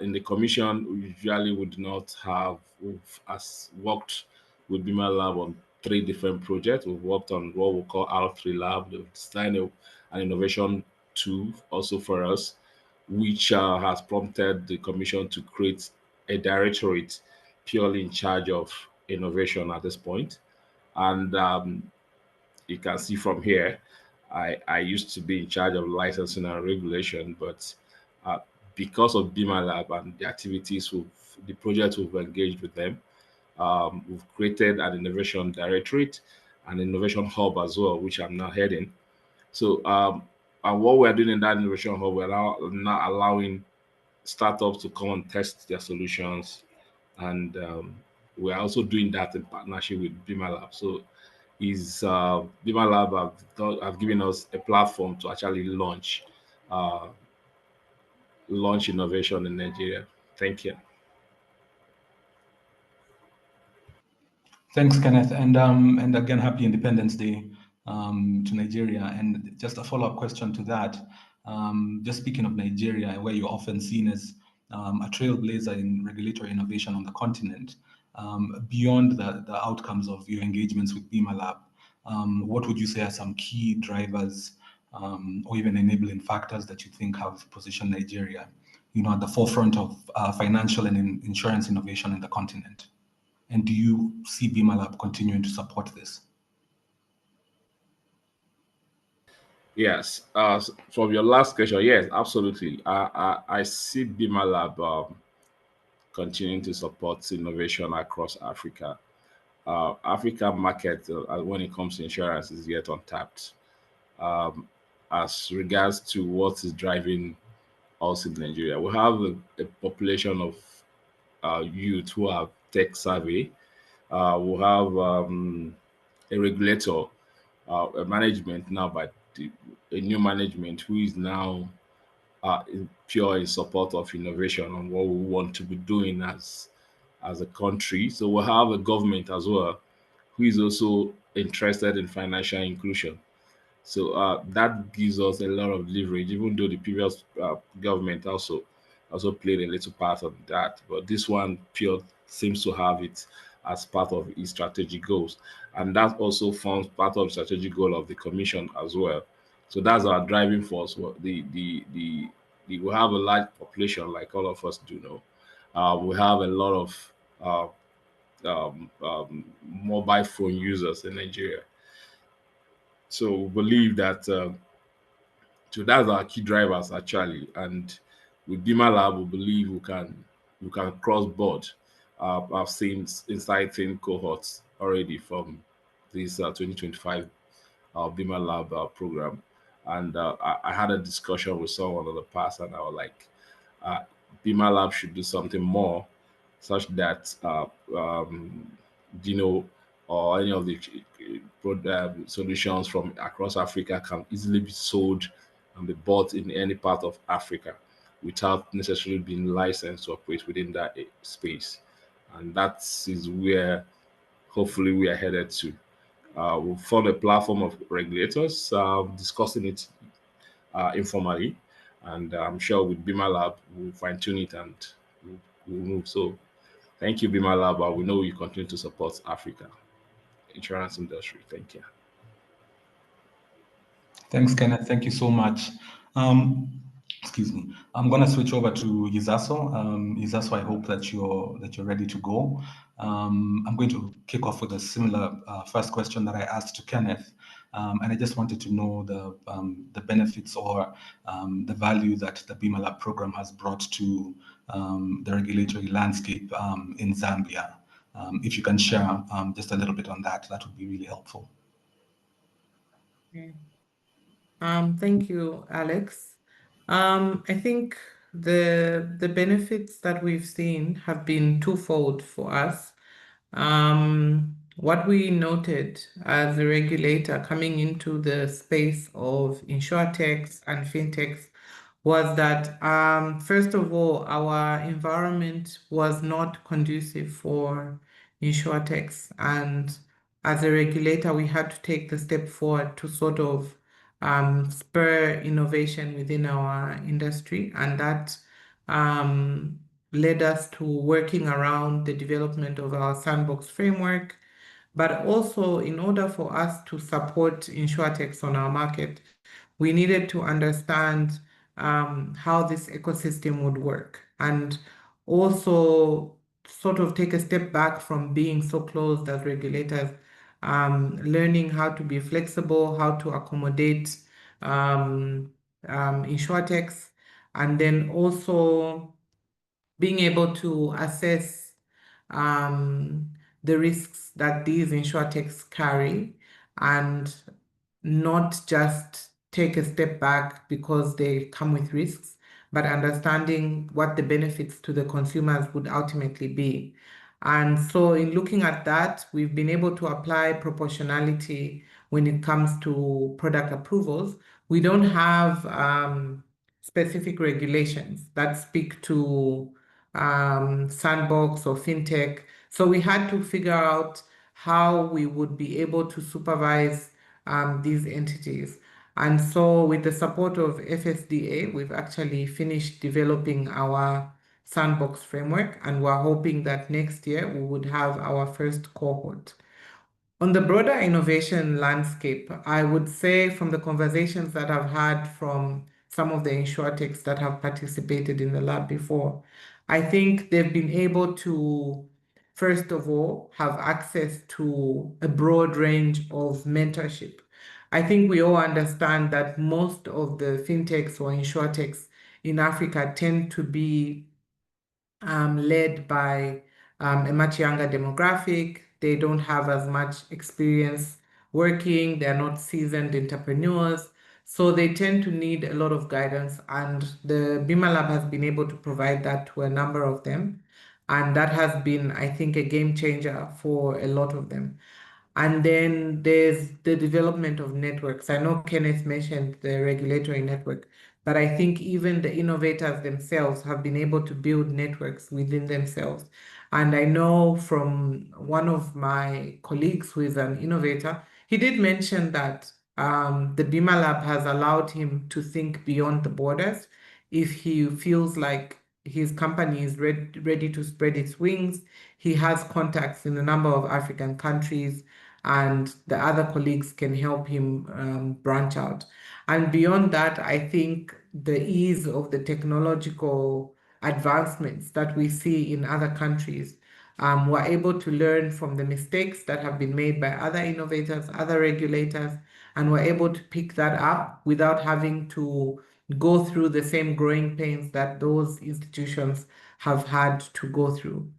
In the commission, we usually would not have worked with BimaLab on 3 different projects. We've worked on what we call R3 Lab. They've designed an innovation tool also for us, which has prompted the commission to create a directorate purely in charge of innovation at this point. And you can see from here, I used to be in charge of licensing and regulation, but because of BimaLab and the activities, the projects we've engaged with them, we've created an innovation directorate, an innovation hub as well, which I'm now heading. So and what we're doing in that innovation hub, we're now allowing startups to come and test their solutions, and we're also doing that in partnership with BimaLab. So BimaLab have given us a platform to actually launch innovation in Nigeria. Thank you. Thanks, Kenneth, and again, happy Independence Day to Nigeria. And just a follow-up question to that. Just speaking of Nigeria, where you're often seen as a trailblazer in regulatory innovation on the continent, beyond the outcomes of your engagements with BimaLab, what would you say are some key drivers or even enabling factors that you think have positioned Nigeria, at the forefront of financial and insurance innovation in the continent? And do you see BimaLab continuing to support this? Yes. From your last question, yes, absolutely. I see BimaLab continuing to support innovation across Africa. African market, when it comes to insurance, is yet untapped. As regards to what is driving us in Nigeria, we have a population of youth who are tech savvy. We have a regulator, a management now by a new management who is now pure in support of innovation and what we want to be doing as a country. So we have a government as well who is also interested in financial inclusion. So that gives us a lot of leverage, even though the previous government also played a little part of that. But this one pure seems to have it as part of its strategic goals, and that also forms part of the strategic goal of the commission as well. So that's our driving force. We have a large population, like all of us do know. We have a lot of mobile phone users in Nigeria. So we believe that so that's our key drivers actually. And with BimaLab, we believe we can cross board. I've seen exciting cohorts already from this 2025 BimaLab program. And I had a discussion with someone in the past, and I was like, BimaLab should do something more, such that Dino or any of the solutions from across Africa can easily be sold and be bought in any part of Africa without necessarily being licensed to operate within that space. And that is where hopefully we are headed to. We'll form a platform of regulators discussing it informally. And I'm sure with BimaLab, we'll fine tune it and we'll move. So thank you, BimaLab. We know you continue to support Africa insurance industry. Thank you. Thanks, Kenneth. Thank you so much. Excuse me. I'm going to switch over to Yizaso. Yizaso, I hope that you're ready to go. I'm going to kick off with a similar first question that I asked to Kenneth, and I just wanted to know the benefits or the value that the BimaLab program has brought to the regulatory landscape in Zambia. If you can share just a little bit on that, that would be really helpful. Okay. Thank you, Alex. I think the benefits that we've seen have been twofold for us. What we noted as a regulator coming into the space of insurtechs and fintechs was that, first of all, our environment was not conducive for insurtechs. And as a regulator, we had to take the step forward to sort of spur innovation within our industry. And that led us to working around the development of our sandbox framework. But also, in order for us to support insurtechs on our market, we needed to understand how this ecosystem would work, and also sort of take a step back from being so closed as regulators, learning how to be flexible, how to accommodate insurtechs, and then also being able to assess the risks that these insurtechs carry, and not just take a step back because they come with risks, but understanding what the benefits to the consumers would ultimately be. And so in looking at that, we've been able to apply proportionality when it comes to product approvals. We don't have specific regulations that speak to sandbox or fintech. So we had to figure out how we would be able to supervise these entities. And so with the support of FSDA, we've actually finished developing our sandbox framework, and we're hoping that next year we would have our first cohort. On the broader innovation landscape, I would say from the conversations that I've had from some of the insurtechs that have participated in the lab before, I think they've been able to, first of all, have access to a broad range of mentorship. I think we all understand that most of the fintechs or insurtechs in Africa tend to be led by a much younger demographic. They don't have as much experience working. They're not seasoned entrepreneurs. So they tend to need a lot of guidance. And the BimaLab has been able to provide that to a number of them. And that has been, I think, a game changer for a lot of them. And then there's the development of networks. I know Kenneth mentioned the regulatory network, but I think even the innovators themselves have been able to build networks within themselves. And I know from one of my colleagues who is an innovator, he did mention that the BimaLab has allowed him to think beyond the borders. If he feels like his company is ready to spread its wings, he has contacts in a number of African countries, and the other colleagues can help him branch out. And beyond that, I think the ease of the technological advancements that we see in other countries, we're able to learn from the mistakes that have been made by other innovators, other regulators, and we're able to pick that up without having to go through the same growing pains that those institutions have had to go through.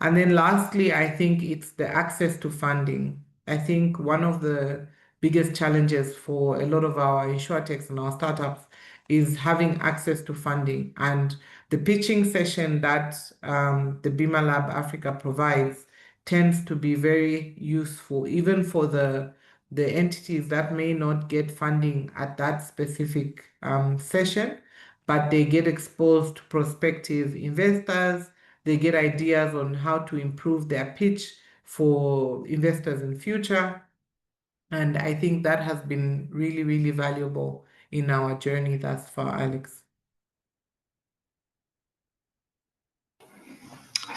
And then lastly, I think it's the access to funding. I think one of the biggest challenges for a lot of our insurtechs and our startups is having access to funding. And the pitching session that the BimaLab Africa provides tends to be very useful, even for the entities that may not get funding at that specific session, but they get exposed to prospective investors. They get ideas on how to improve their pitch for investors in future. And I think that has been really, really valuable in our journey thus far, Alex.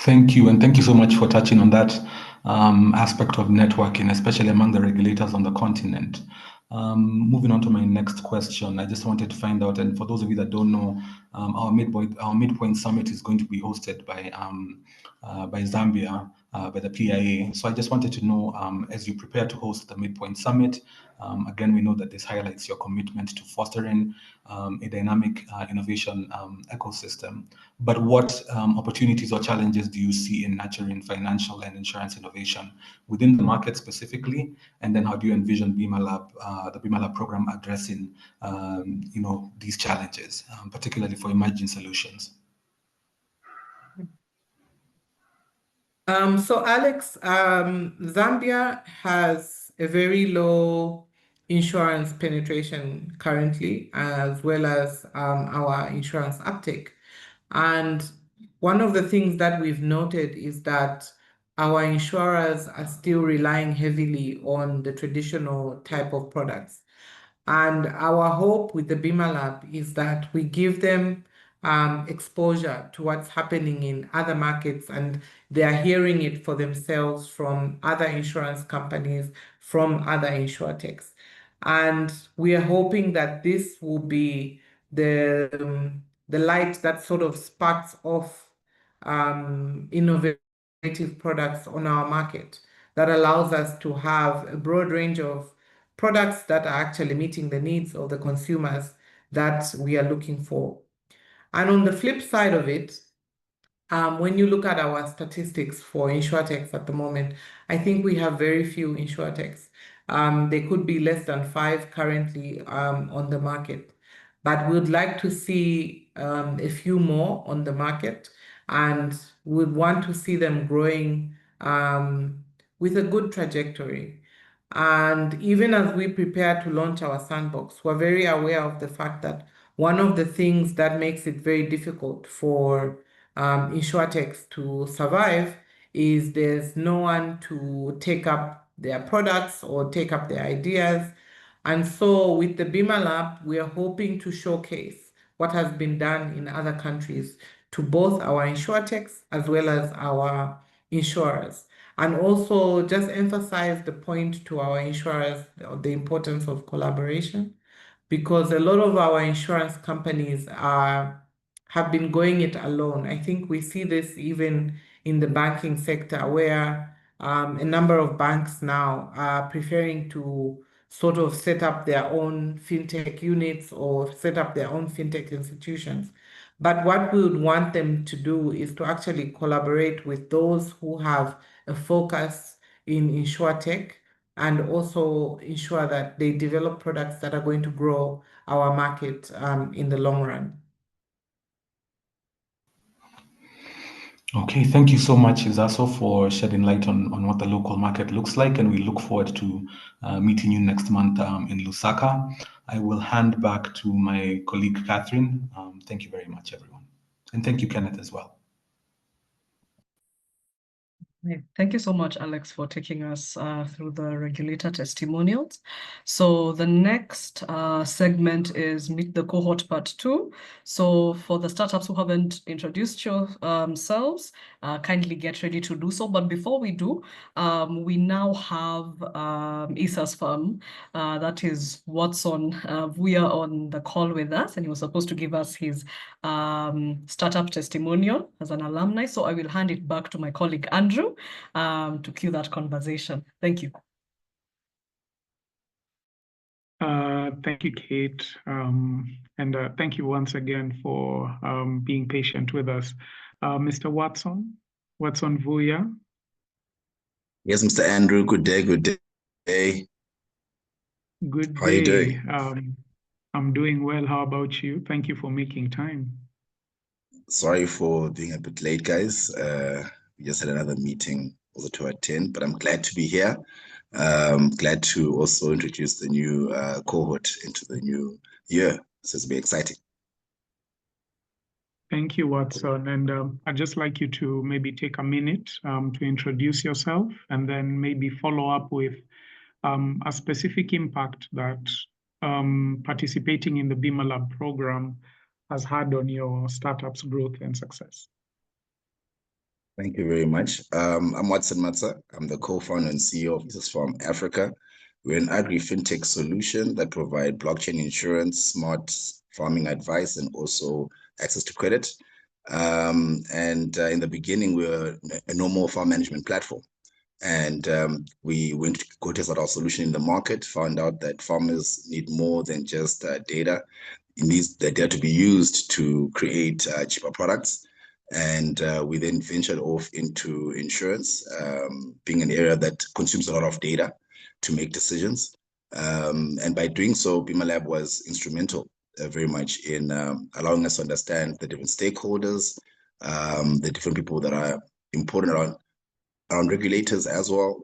Thank you, and thank you so much for touching on that aspect of networking, especially among the regulators on the continent. Moving on to my next question, I just wanted to find out, and for those of you that don't know, our Midpoint Summit is going to be hosted by Zambia, by the PIA. So I just wanted to know, as you prepare to host the Midpoint Summit, again, we know that this highlights your commitment to fostering a dynamic innovation ecosystem. But what opportunities or challenges do you see in nurturing financial and insurance innovation within the market specifically? And then how do you envision BimaLab, the BimaLab program addressing these challenges, particularly for emerging solutions? So Alex, Zambia has a very low insurance penetration currently, as well as our insurance uptake. And one of the things that we've noted is that our insurers are still relying heavily on the traditional type of products. And our hope with the BimaLab is that we give them exposure to what's happening in other markets, and they are hearing it for themselves from other insurance companies, from other insurtechs. And we are hoping that this will be the light that sort of sparks off innovative products on our market that allows us to have a broad range of products that are actually meeting the needs of the consumers that we are looking for. And on the flip side of it, when you look at our statistics for insurtechs at the moment, I think we have very few insurtechs. They could be less than 5 currently on the market. But we'd like to see a few more on the market, and we'd want to see them growing with a good trajectory. And even as we prepare to launch our sandbox, we're very aware of the fact that one of the things that makes it very difficult for insurtechs to survive is there's no one to take up their products or take up their ideas. And so with the BimaLab, we are hoping to showcase what has been done in other countries to both our insurtechs as well as our insurers. And also just emphasize the point to our insurers, the importance of collaboration, because a lot of our insurance companies have been going it alone. I think we see this even in the banking sector, where a number of banks now are preferring to sort of set up their own fintech units or set up their own fintech institutions. But what we would want them to do is to actually collaborate with those who have a focus in Insurtech and also ensure that they develop products that are going to grow our market in the long run. Okay, thank you so much, Isaso, for shedding light on what the local market looks like, and we look forward to meeting you next month in Lusaka. I will hand back to my colleague, Catherine. Thank you very much, everyone. And thank you, Kenneth, as well. Thank you so much, Alex, for taking us through the regulator testimonials. So the next segment is Meet the Cohort Part 2. So for the startups who haven't introduced yourselves, kindly get ready to do so. But before we do, we now have Isa's firm, that is Watson Vuya, on the call with us, and he was supposed to give us his startup testimonial as an alumni. So I will hand it back to my colleague, Andrew, to cue that conversation. Thank you. Thank you, Kate. And thank you once again for being patient with us. Mr. Watson Vuya. Yes, Mr. Andrew, good day, good day. Good day. How are you doing? I'm doing well. How about you? Thank you for making time. Sorry for being a bit late, guys. We just had another meeting also to attend, but I'm glad to be here. Glad to also introduce the new cohort into the new year. So it's been exciting. Thank you, Watson. And I'd just like you to maybe take a minute to introduce yourself and then maybe follow up with a specific impact that participating in the BimaLab program has had on your startup's growth and success. Thank you very much. I'm Watson Matsa. I'm the co-founder and CEO of BimaLab Africa. We're an Agrifintech solution that provide blockchain insurance, smart farming advice, and also access to credit. In the beginning, we were a normal farm management platform. And we went to go test out our solution in the market, found out that farmers need more than just data. It needs the data to be used to create cheaper products. And we then ventured off into insurance, being an area that consumes a lot of data to make decisions. And by doing so, BimaLab was instrumental very much in allowing us to understand the different stakeholders, the different people that are important around regulators as well,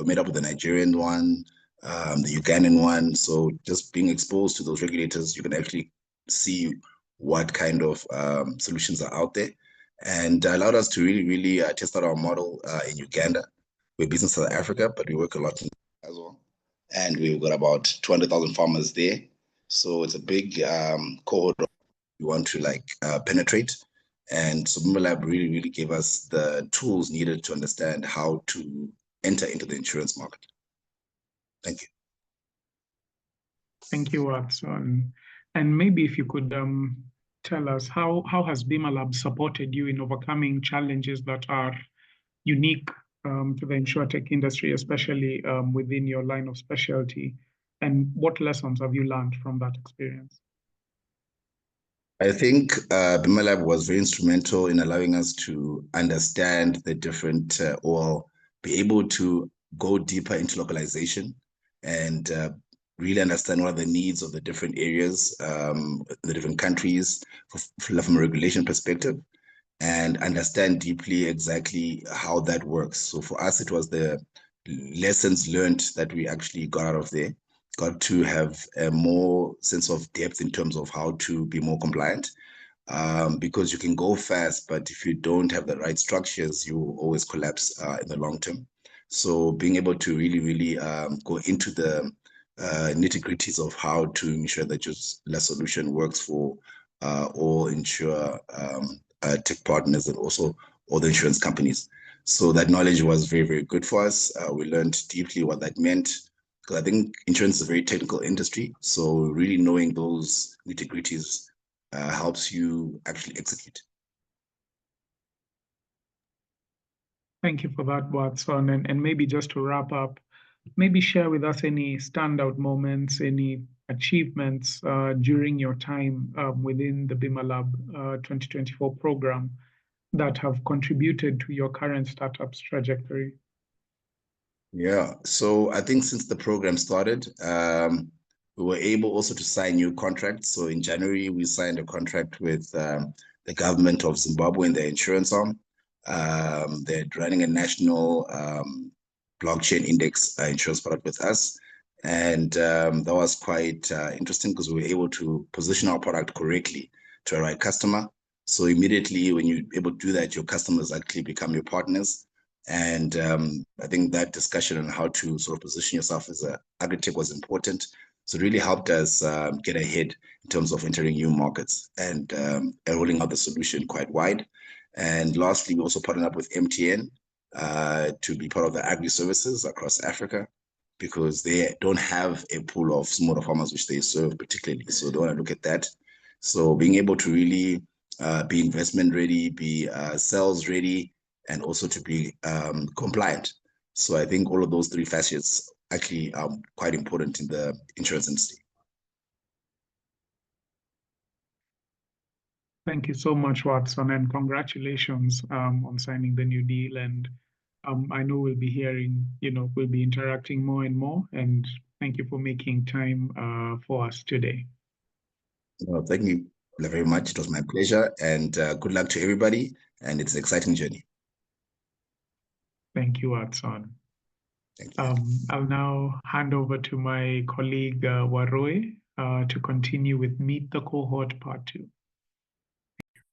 made up with the Nigerian one, the Ugandan one. So just being exposed to those regulators, you can actually see what kind of solutions are out there, and allowed us to really test out our model in Uganda. We're based in South Africa, but we work a lot in as well. And we've got about 200,000 farmers there. So it's a big cohort we want to penetrate. And so BimaLab really gave us the tools needed to understand how to enter into the insurance market. Thank you. Thank you, Watson. And maybe if you could tell us how has BimaLab supported you in overcoming challenges that are unique to the Insurtech industry, especially within your line of specialty, and what lessons have you learned from that experience? I think BimaLab was very instrumental in allowing us to understand the different, or be able to go deeper into localization and really understand what are the needs of the different areas, the different countries from a regulation perspective, and understand deeply exactly how that works. So for us, it was the lessons learned that we actually got out of there. Got to have a more sense of depth in terms of how to be more compliant, because you can go fast, but if you don't have the right structures, you will always collapse in the long term. So being able to really go into the nitty-gritties of how to ensure that your solution works for all tech partners and also all the insurance companies. So that knowledge was very good for us. We learned deeply what that meant, because I think insurance is a very technical industry. So really knowing those nitty-gritties helps you actually execute. Thank you for that, Watson. And maybe just to wrap up, maybe share with us any standout moments, any achievements during your time within the BimaLab 2024 program that have contributed to your current startup's trajectory. Yeah, so I think since the program started, we were able also to sign new contracts. So in January, we signed a contract with the government of Zimbabwe and their insurance arm. They're running a national blockchain index insurance product with us. And that was quite interesting because we were able to position our product correctly to the right customer. So immediately when you're able to do that, your customers actually become your partners. And I think that discussion on how to sort of position yourself as an Agritech was important. So it really helped us get ahead in terms of entering new markets and rolling out the solution quite wide. And lastly, we also partnered up with MTN to be part of the agri services across Africa, because they don't have a pool of smaller farmers which they serve particularly. So they want to look at that. So being able to really be investment ready, be sales ready, and also to be compliant. So I think all of those three facets actually are quite important in the insurance industry. Thank you so much, Watson, and congratulations on signing the new deal. And I know we'll be hearing, we'll be interacting more and more. And thank you for making time for us today. Well, thank you very much. It was my pleasure, and good luck to everybody. And it's an exciting journey. Thank you, Watson. Thank you. I'll now hand over to my colleague Waroe to continue with Meet the Cohort Part 2.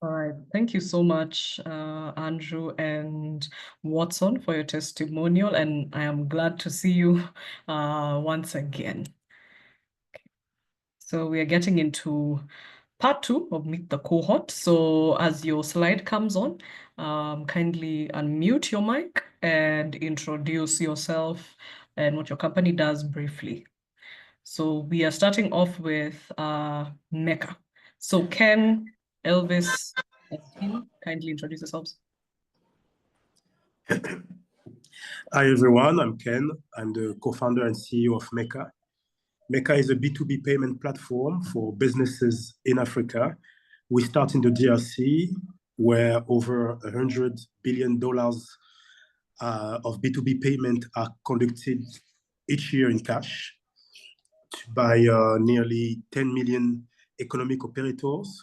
All right. Thank you so much, Andrew and Watson, for your testimonial. And I am glad to see you once again. Okay. So we are getting into Part 2 of Meet the Cohort. So as your slide comes on, kindly unmute your mic and introduce yourself and what your company does briefly. So we are starting off with Mecca. So Ken, Elvis, and Tim, kindly introduce yourselves. Hi everyone, I'm Ken. I'm the co-founder and CEO of Mecca. Mecca is a B2B payment platform for businesses in Africa. We start in the DRC, where over $100 billion of B2B payment are conducted each year in cash by nearly 10 million economic operators.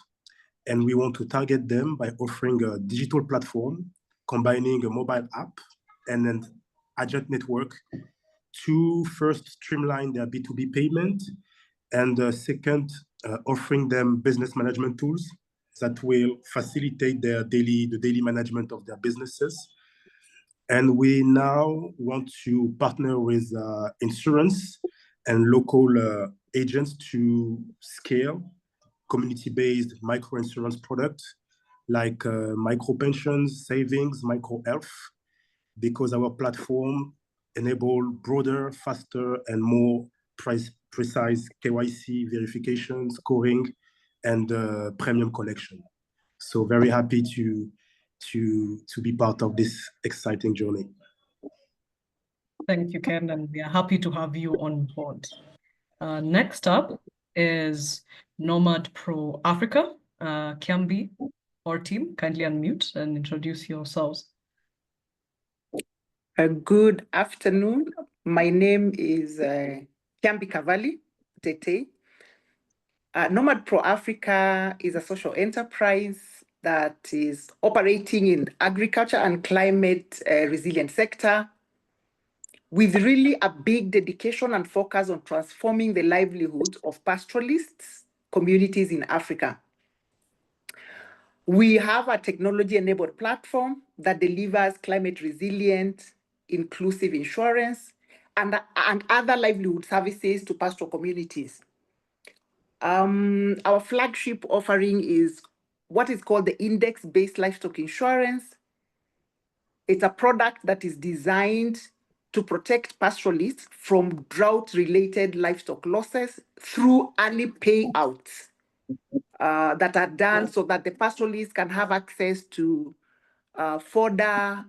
And we want to target them by offering a digital platform, combining a mobile app and an agent network to first streamline their B2B payment, and second, offering them business management tools that will facilitate the daily management of their businesses. And we now want to partner with insurance and local agents to scale community-based micro-insurance products like micro-pensions, savings, micro-health, because our platform enable broader, faster, and more precise KYC verification, scoring, and premium collection. So very happy to be part of this exciting journey. Thank you, Ken, and we are happy to have you on board. Next up is Nomad Pro Africa. Kiambi or team, kindly unmute and introduce yourselves. Good afternoon. My name is Kiambi Cavalli Tete. Nomad Pro Africa is a social enterprise that is operating in agriculture and climate resilient sector, with really a big dedication and focus on transforming the livelihoods of pastoralists communities in Africa. We have a technology-enabled platform that delivers climate resilient, inclusive insurance, and other livelihood services to pastoral communities. Our flagship offering is what is called the index-based livestock insurance. It's a product that is designed to protect pastoralists from drought-related livestock losses through early payouts that are done so that the pastoralists can have access to fodder,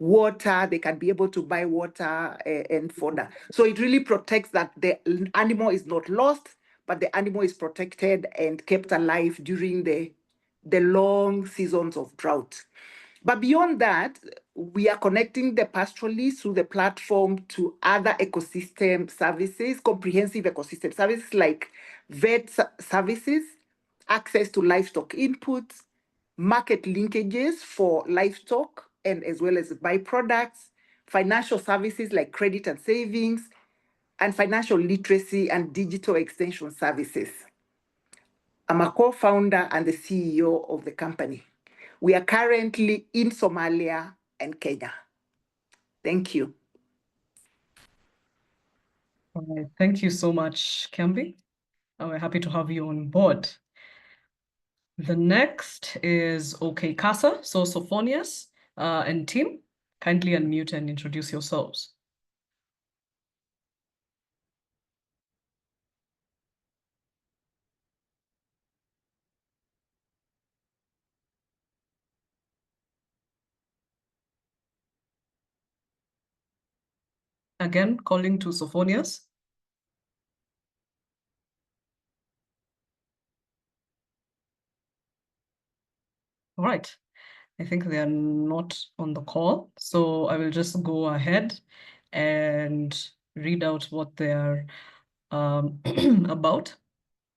water, they can be able to buy water and fodder. So it really protects that the animal is not lost, but the animal is protected and kept alive during the long seasons of drought. But beyond that, we are connecting the pastoralists through the platform to other ecosystem services, comprehensive ecosystem services like vet services, access to livestock inputs, market linkages for livestock and as well as byproducts, financial services like credit and savings, and financial literacy and digital extension services. I'm a co-founder and the CEO of the company. We are currently in Somalia and Kenya. Thank you. All right. Thank you so much, Kiambi. We're happy to have you on board. The next is OK Casa. So Sophonius and team, kindly unmute and introduce yourselves. Again, calling to Sophonius. All right. I think they are not on the call, so I will just go ahead and read out what they're about.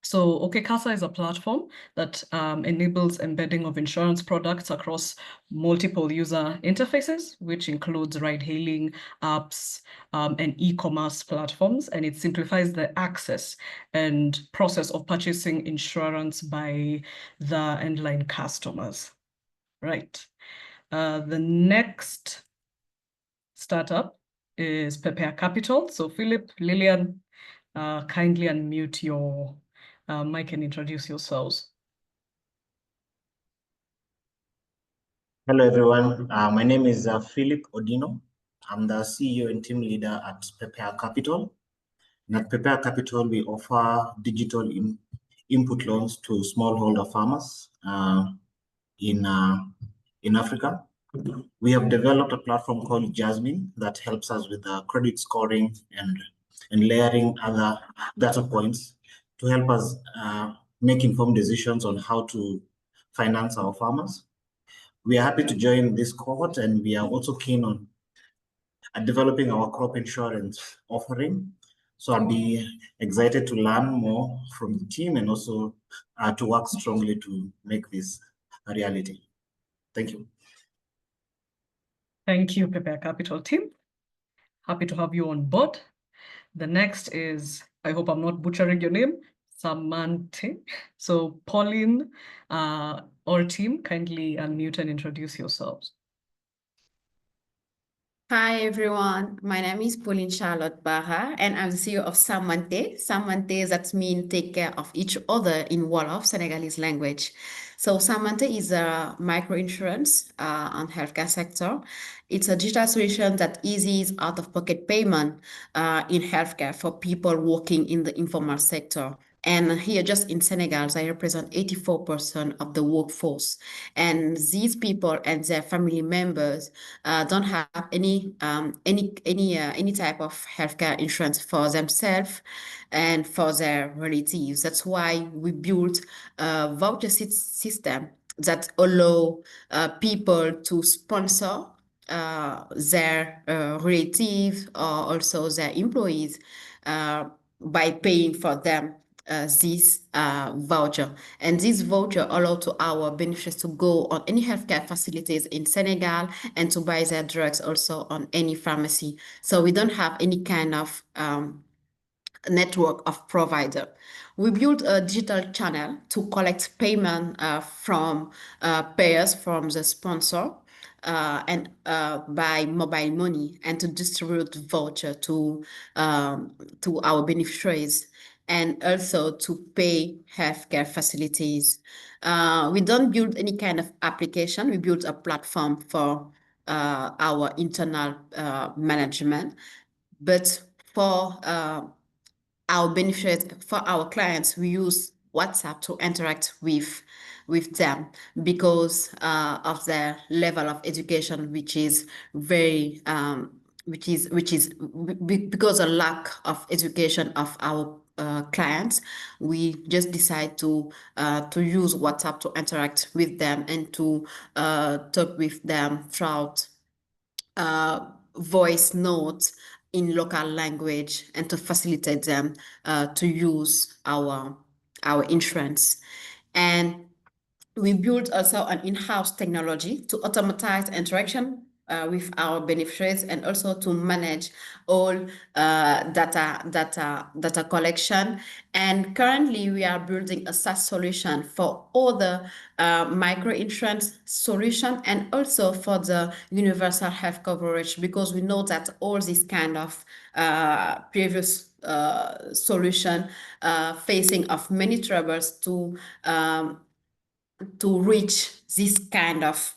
So OK Casa is a platform that enables embedding of insurance products across multiple user interfaces, which includes ride-hailing apps and e-commerce platforms, and it simplifies the access and process of purchasing insurance by the end-line customers. Right. The next startup is Prepare Capital. So Philip, Lillian, kindly unmute your mic and introduce yourselves. Hello, everyone. My name is Philip Odino. I'm the CEO and team leader at Prepare Capital. And at Prepare Capital, we offer digital input loans to smallholder farmers in Africa. We have developed a platform called Jasmine that helps us with credit scoring and layering other data points to help us make informed decisions on how to finance our farmers. We are happy to join this cohort, and we are also keen on developing our crop insurance offering. So I'll be excited to learn more from the team and also to work strongly to make this a reality. Thank you. Thank you, Prepare Capital team. Happy to have you on board. The next is, I hope I'm not butchering your name, Samante. So Pauline or team, kindly unmute and introduce yourselves. Hi, everyone. My name is Pauline Charlotte Barra, and I'm the CEO of Samante. Samante, that means take care of each other in Wolof, Senegalese language. So Samante is a microinsurance on healthcare sector. It's a digital solution that eases out-of-pocket payment in healthcare for people working in the informal sector. And here, just in Senegal, I represent 84% of the workforce. And these people and their family members don't have any type of healthcare insurance for themselves and for their relatives. That's why we built a voucher system that allow people to sponsor their relatives or also their employees by paying for them this voucher. And this voucher allow to our beneficiaries to go on any healthcare facilities in Senegal and to buy their drugs also on any pharmacy. So we don't have any kind of network of provider. We built a digital channel to collect payment from payers from the sponsor and by mobile money, and to distribute voucher to our beneficiaries, and also to pay healthcare facilities. We don't build any kind of application. We built a platform for our internal management, but for our beneficiaries, for our clients, we use WhatsApp to interact with them because of their level of education, which is very because of lack of education of our clients. We just decide to use WhatsApp to interact with them and to talk with them throughout voice notes in local language and to facilitate them to use our insurance. And we built also an in-house technology to automatize interaction with our beneficiaries and also to manage all data collection. And currently we are building a SaaS solution for all the micro insurance solution and also for the universal health coverage, because we know that all these kind of previous solution facing of many troubles to reach this kind of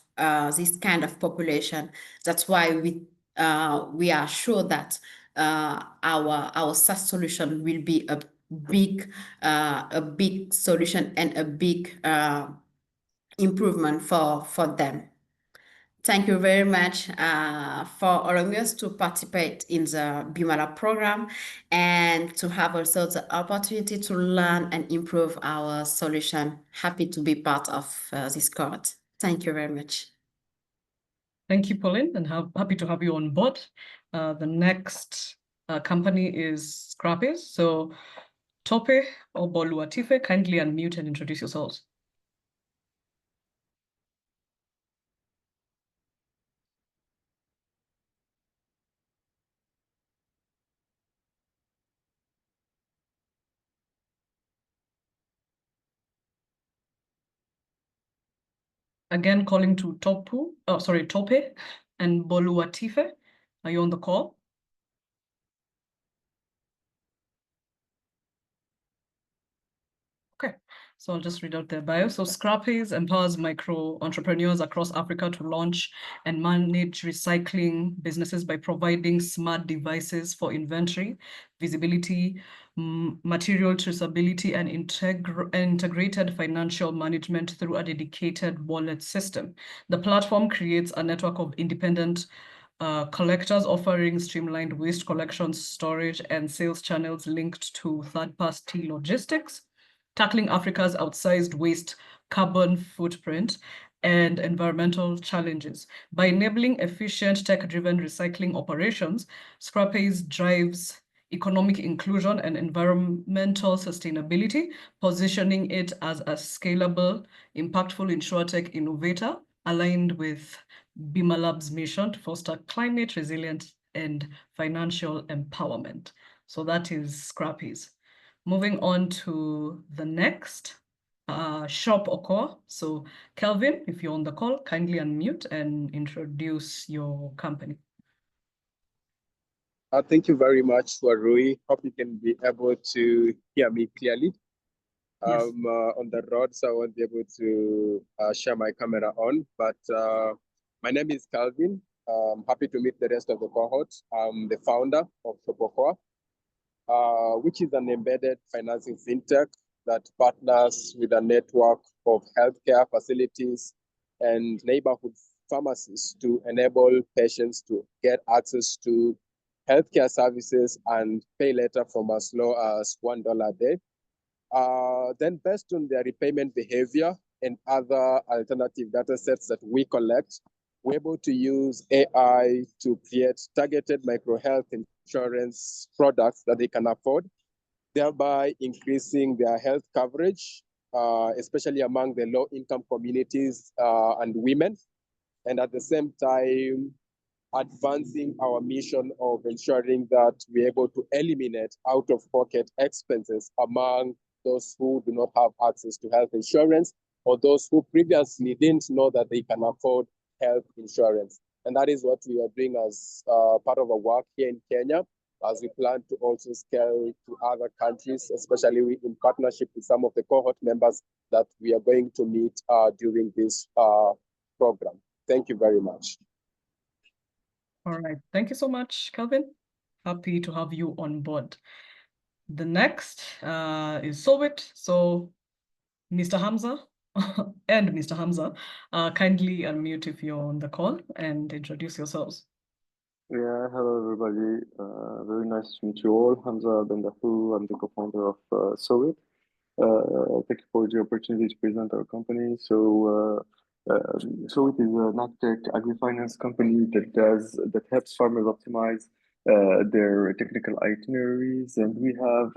population. That's why we are sure that our SaaS solution will be a big solution and a big improvement for them. Thank you very much for allowing us to participate in the BimaLab program and to have also the opportunity to learn and improve our solution. Happy to be part of this cohort. Thank you very much. Thank you, Pauline, and happy to have you on board. The next company is Scrappies. So Tope or Boluatife, kindly unmute and introduce yourselves. Again, calling to Tope and Boluatife. Are you on the call? Okay, so I'll just read out their bio. So Scrappies empowers micro entrepreneurs across Africa to launch and manage recycling businesses by providing smart devices for inventory, visibility, material traceability, and integrated financial management through a dedicated wallet system. The platform creates a network of independent collectors offering streamlined waste collection, storage, and sales channels linked to third-party logistics, tackling Africa's outsized waste, carbon footprint, and environmental challenges. By enabling efficient tech-driven recycling operations, Scrappies drives economic inclusion and environmental sustainability, positioning it as a scalable, impactful Insurtech innovator aligned with BimaLab's mission to foster climate resilient and financial empowerment. So that is Scrappies. Moving on to the next, Shop Okoa. So Kelvin, if you're on the call, kindly unmute and introduce your company. Thank you very much, Rui. Hope you can be able to hear me clearly. Yes. On the road, so I won't be able to share my camera on, but my name is Calvin. I'm happy to meet the rest of the cohort. I'm the founder of Shop Okoa, which is an embedded financing fintech that partners with a network of healthcare facilities and neighborhood pharmacies to enable patients to get access to healthcare services and pay later from as low as $1 a day. Then based on their repayment behavior and other alternative data sets that we collect, we're able to use AI to create targeted micro health insurance products that they can afford, thereby increasing their health coverage, especially among the low-income communities and women, and at the same time, advancing our mission of ensuring that we're able to eliminate out-of-pocket expenses among those who do not have access to health insurance or those who previously didn't know that they can afford health insurance. And that is what we are doing as part of our work here in Kenya, as we plan to also scale to other countries, especially in partnership with some of the cohort members that we are going to meet during this program. Thank you very much. All right, thank you so much, Calvin. Happy to have you on board. The next is Sobit. So Mr. Hamza and Mr. Hamza, kindly unmute if you're on the call and introduce yourselves. Yeah, hello everybody. Very nice to meet you all. Hamza Bendahu, I'm the co-founder of Sowit. Thank you for the opportunity to present our company. So Sowit is an agtech agri-finance company that helps farmers optimize their technical itineraries, and we have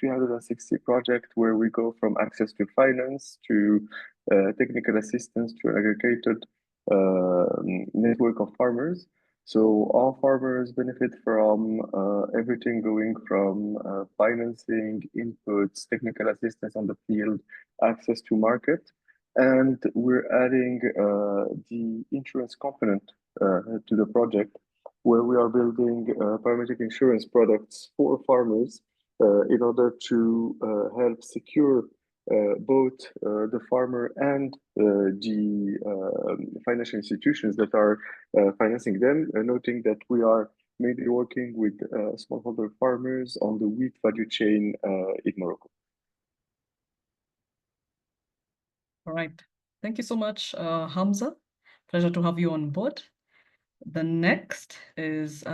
360 projects where we go from access to finance to technical assistance to an aggregated network of farmers. So all farmers benefit from everything going from financing, inputs, technical assistance on the field, access to market. And we're adding the insurance component to the project, where we are building parametric insurance products for farmers in order to help secure both the farmer and the financial institutions that are financing them, noting that we are mainly working with smallholder farmers on the wheat value chain in Morocco. All right. Thank you so much, Hamza. Pleasure to have you on board. The next is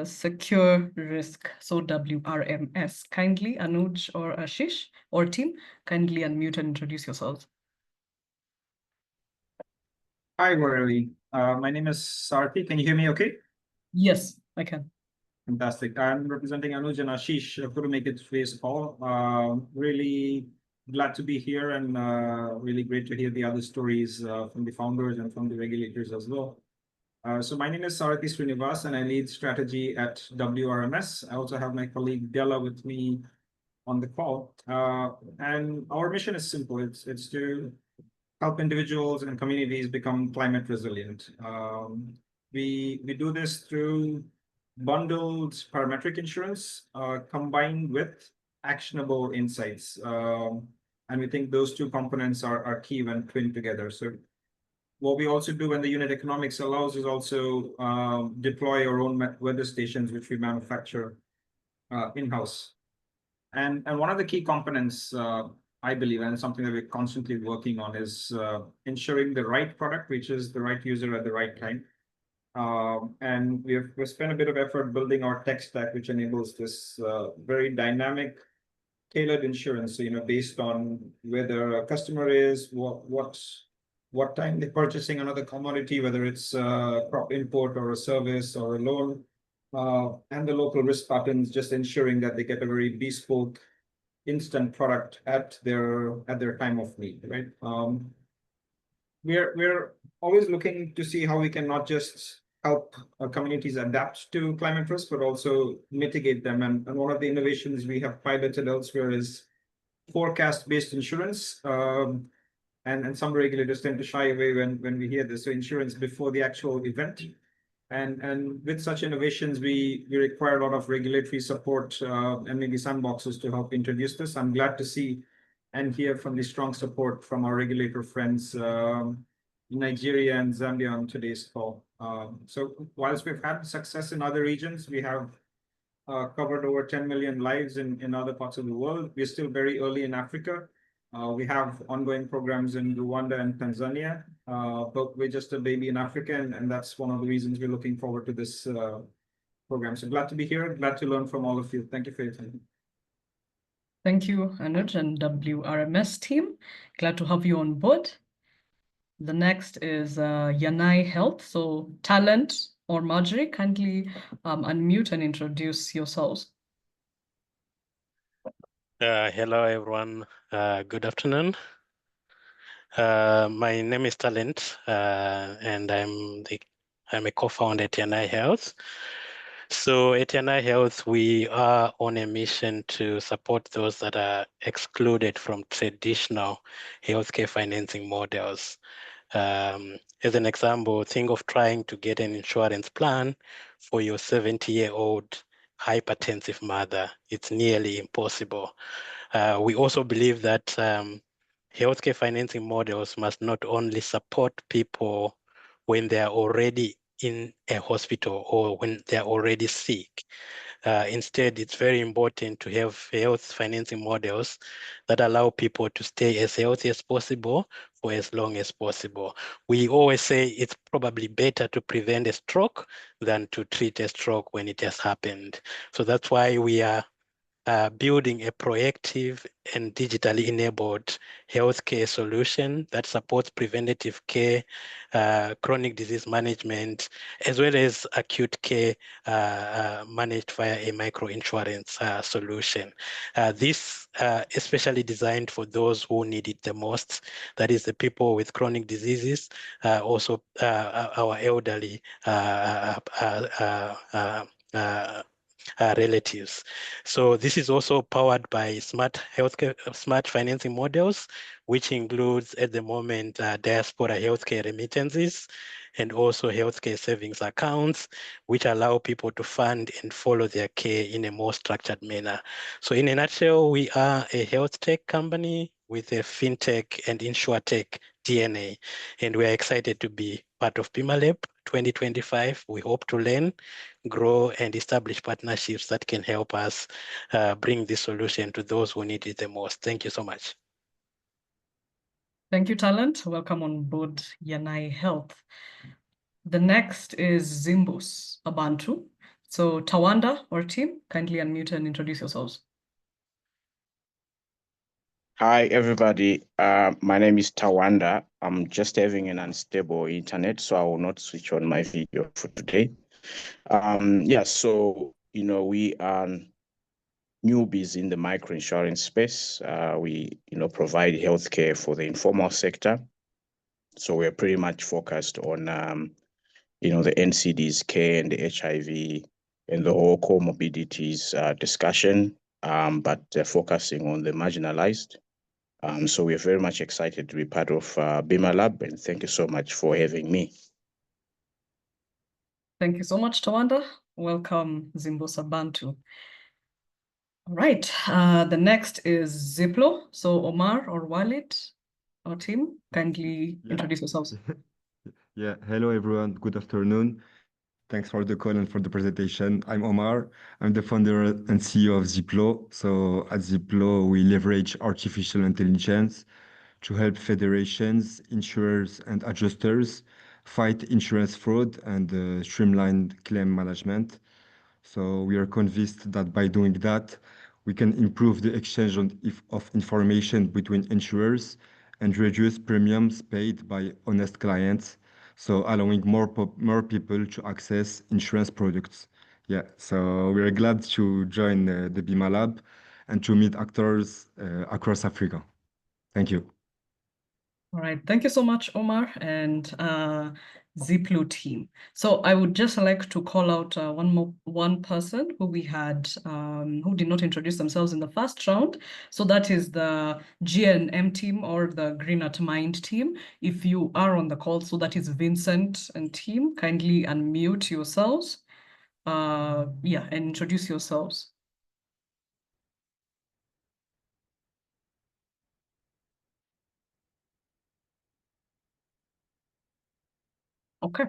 Secure Risk, so WRMS. Kindly, Anuj or Ashish or team, kindly unmute and introduce yourselves. Hi, Gorally. My name is Sarthi. Can you hear me okay? Yes, I can. Fantastic. I'm representing Anuj and Ashish. I've got to make it today's call. Really glad to be here and really great to hear the other stories from the founders and from the regulators as well. So my name is Sarthi Srinivas and I lead strategy at WRMS. I also have my colleague Della with me on the call. And our mission is simple. It's to help individuals and communities become climate resilient. We do this through bundled parametric insurance combined with actionable insights. And we think those two components are key when twinned together. So what we also do when the unit economics allows is also deploy our own weather stations, which we manufacture in-house. And one of the key components, I believe, and something that we're constantly working on is ensuring the right product reaches the right user at the right time. And we've spent a bit of effort building our tech stack, which enables this very dynamic, tailored insurance, based on whether a customer is, what time they're purchasing another commodity, whether it's a crop import or a service or a loan, and the local risk patterns, just ensuring that they get a very bespoke, instant product at their time of need, right? We're always looking to see how we can not just help communities adapt to climate risk, but also mitigate them. And one of the innovations we have piloted elsewhere is forecast-based insurance. And some regulators tend to shy away when we hear this. So insurance before the actual event. And with such innovations, we require a lot of regulatory support and maybe sandboxes to help introduce this. I'm glad to see and hear from the strong support from our regulator friends in Nigeria and Zambia on today's call. So whilst we've had success in other regions, we have covered over 10 million lives in other parts of the world. We're still very early in Africa. We have ongoing programs in Rwanda and Tanzania, but we're just a baby in Africa, and that's one of the reasons we're looking forward to this program. So glad to be here, glad to learn from all of you. Thank you for your time. Thank you, Anuj and WRMS team. Glad to have you on board. The next is Yanai Health. So Talent or Marjorie, kindly unmute and introduce yourselves. Hello, everyone. Good afternoon. My name is Talent, and I'm a co-founder at Yanai Health. So at Yanai Health, we are on a mission to support those that are excluded from traditional healthcare financing models. As an example, think of trying to get an insurance plan for your 70-year-old hypertensive mother. It's nearly impossible. We also believe that healthcare financing models must not only support people when they are already in a hospital or when they're already sick. Instead, it's very important to have health financing models that allow people to stay as healthy as possible for as long as possible. We always say it's probably better to prevent a stroke than to treat a stroke when it has happened. So that's why we are building a proactive and digitally enabled healthcare solution that supports preventative care, chronic disease management, as well as acute care managed via a microinsurance solution. This especially designed for those who need it the most, that is the people with chronic diseases, also our elderly relatives. So this is also powered by smart healthcare, smart financing models, which includes at the moment diaspora healthcare remittances and also healthcare savings accounts, which allow people to fund and follow their care in a more structured manner. So in a nutshell, we are a health tech company with a fintech and insurtech DNA, and we're excited to be part of BimaLab 2025. We hope to learn, grow, and establish partnerships that can help us bring this solution to those who need it the most. Thank you so much. Thank you, Talent. Welcome on board Yanai Health. The next is Zimbus Abantu. So Tawanda or team, kindly unmute and introduce yourselves. Hi, everybody. My name is Tawanda. I'm just having an unstable internet, so I will not switch on my video for today. So, we are newbies in the microinsurance space. We, provide healthcare for the informal sector. So we're pretty much focused on, the NCDs care and the HIV and the whole comorbidities discussion, but focusing on the marginalized. So we're very much excited to be part of BimaLab, and thank you so much for having me. Thank you so much, Tawanda. Welcome, Zimbusa Bantu. All right, the next is Ziplo. So Omar or Walid, our team, kindly introduce yourselves. Yeah, hello everyone. Good afternoon. Thanks for the call and for the presentation. I'm Omar. I'm the founder and CEO of Ziplo. So at Ziplo, we leverage artificial intelligence to help federations, insurers, and adjusters fight insurance fraud and streamline claim management. So we are convinced that by doing that, we can improve the exchange of information between insurers and reduce premiums paid by honest clients, so allowing more people to access insurance products. Yeah, so we're glad to join the BimaLab and to meet actors across Africa. Thank you. All right, thank you so much, Omar and Ziplo team. So I would just like to call out one person who we had who did not introduce themselves in the first round. So that is the G&M team or the Green at Mind team. If you are on the call, so that is Vincent and team, kindly unmute yourselves. And introduce yourselves. Okay.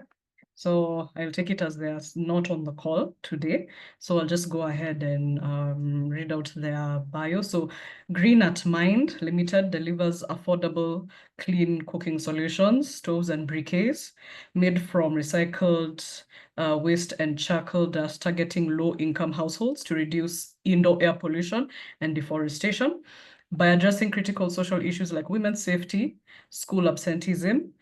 So I'll take it as they're not on the call today. So I'll just go ahead and read out their bio. So Green at Mind Limited delivers affordable, clean cooking solutions, stoves and briquettes made from recycled waste and charcoal dust, targeting low-income households to reduce indoor air pollution and deforestation by addressing critical social issues like women's safety, school absenteeism,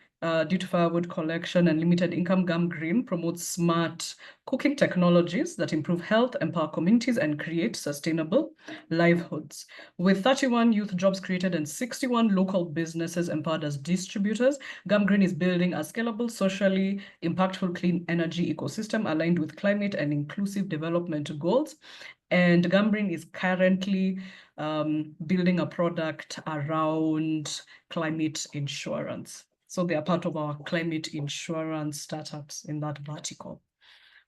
due to firewood collection and limited income. Green promotes smart cooking technologies that improve health, empower communities, and create sustainable livelihoods. With 31 youth jobs created and 61 local businesses empowered as distributors, Green is building a scalable, socially impactful, clean energy ecosystem aligned with climate and inclusive development goals. And Green is currently building a product around climate insurance. So they are part of our climate insurance startups in that vertical.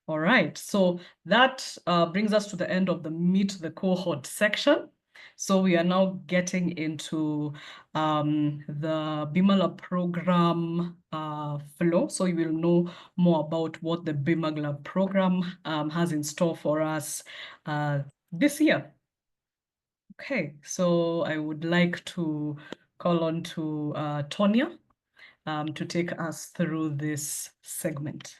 All right, so that brings us to the end of the Meet the Cohort section. So we are now getting into the BimaLab program flow. So you will know more about what the BimaLab program has in store for us this year. Okay, so I would like to call on to Tonya to take us through this segment.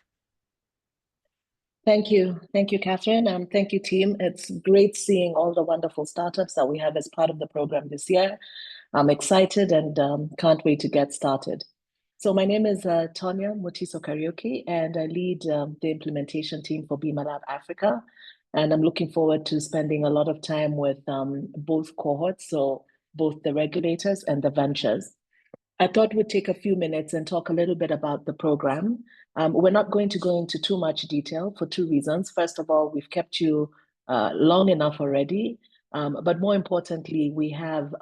Thank you, Catherine. Thank you, team. It's great seeing all the wonderful startups that we have as part of the program this year. I'm excited and can't wait to get started. So my name is Tonya Mutiso Karaoke, and I lead the implementation team for BimaLab Africa. And I'm looking forward to spending a lot of time with both cohorts, so both the regulators and the ventures. I thought we'd take a few minutes and talk a little bit about the program. We're not going to go into too much detail for two reasons. First of all, we've kept you long enough already, but more importantly, we have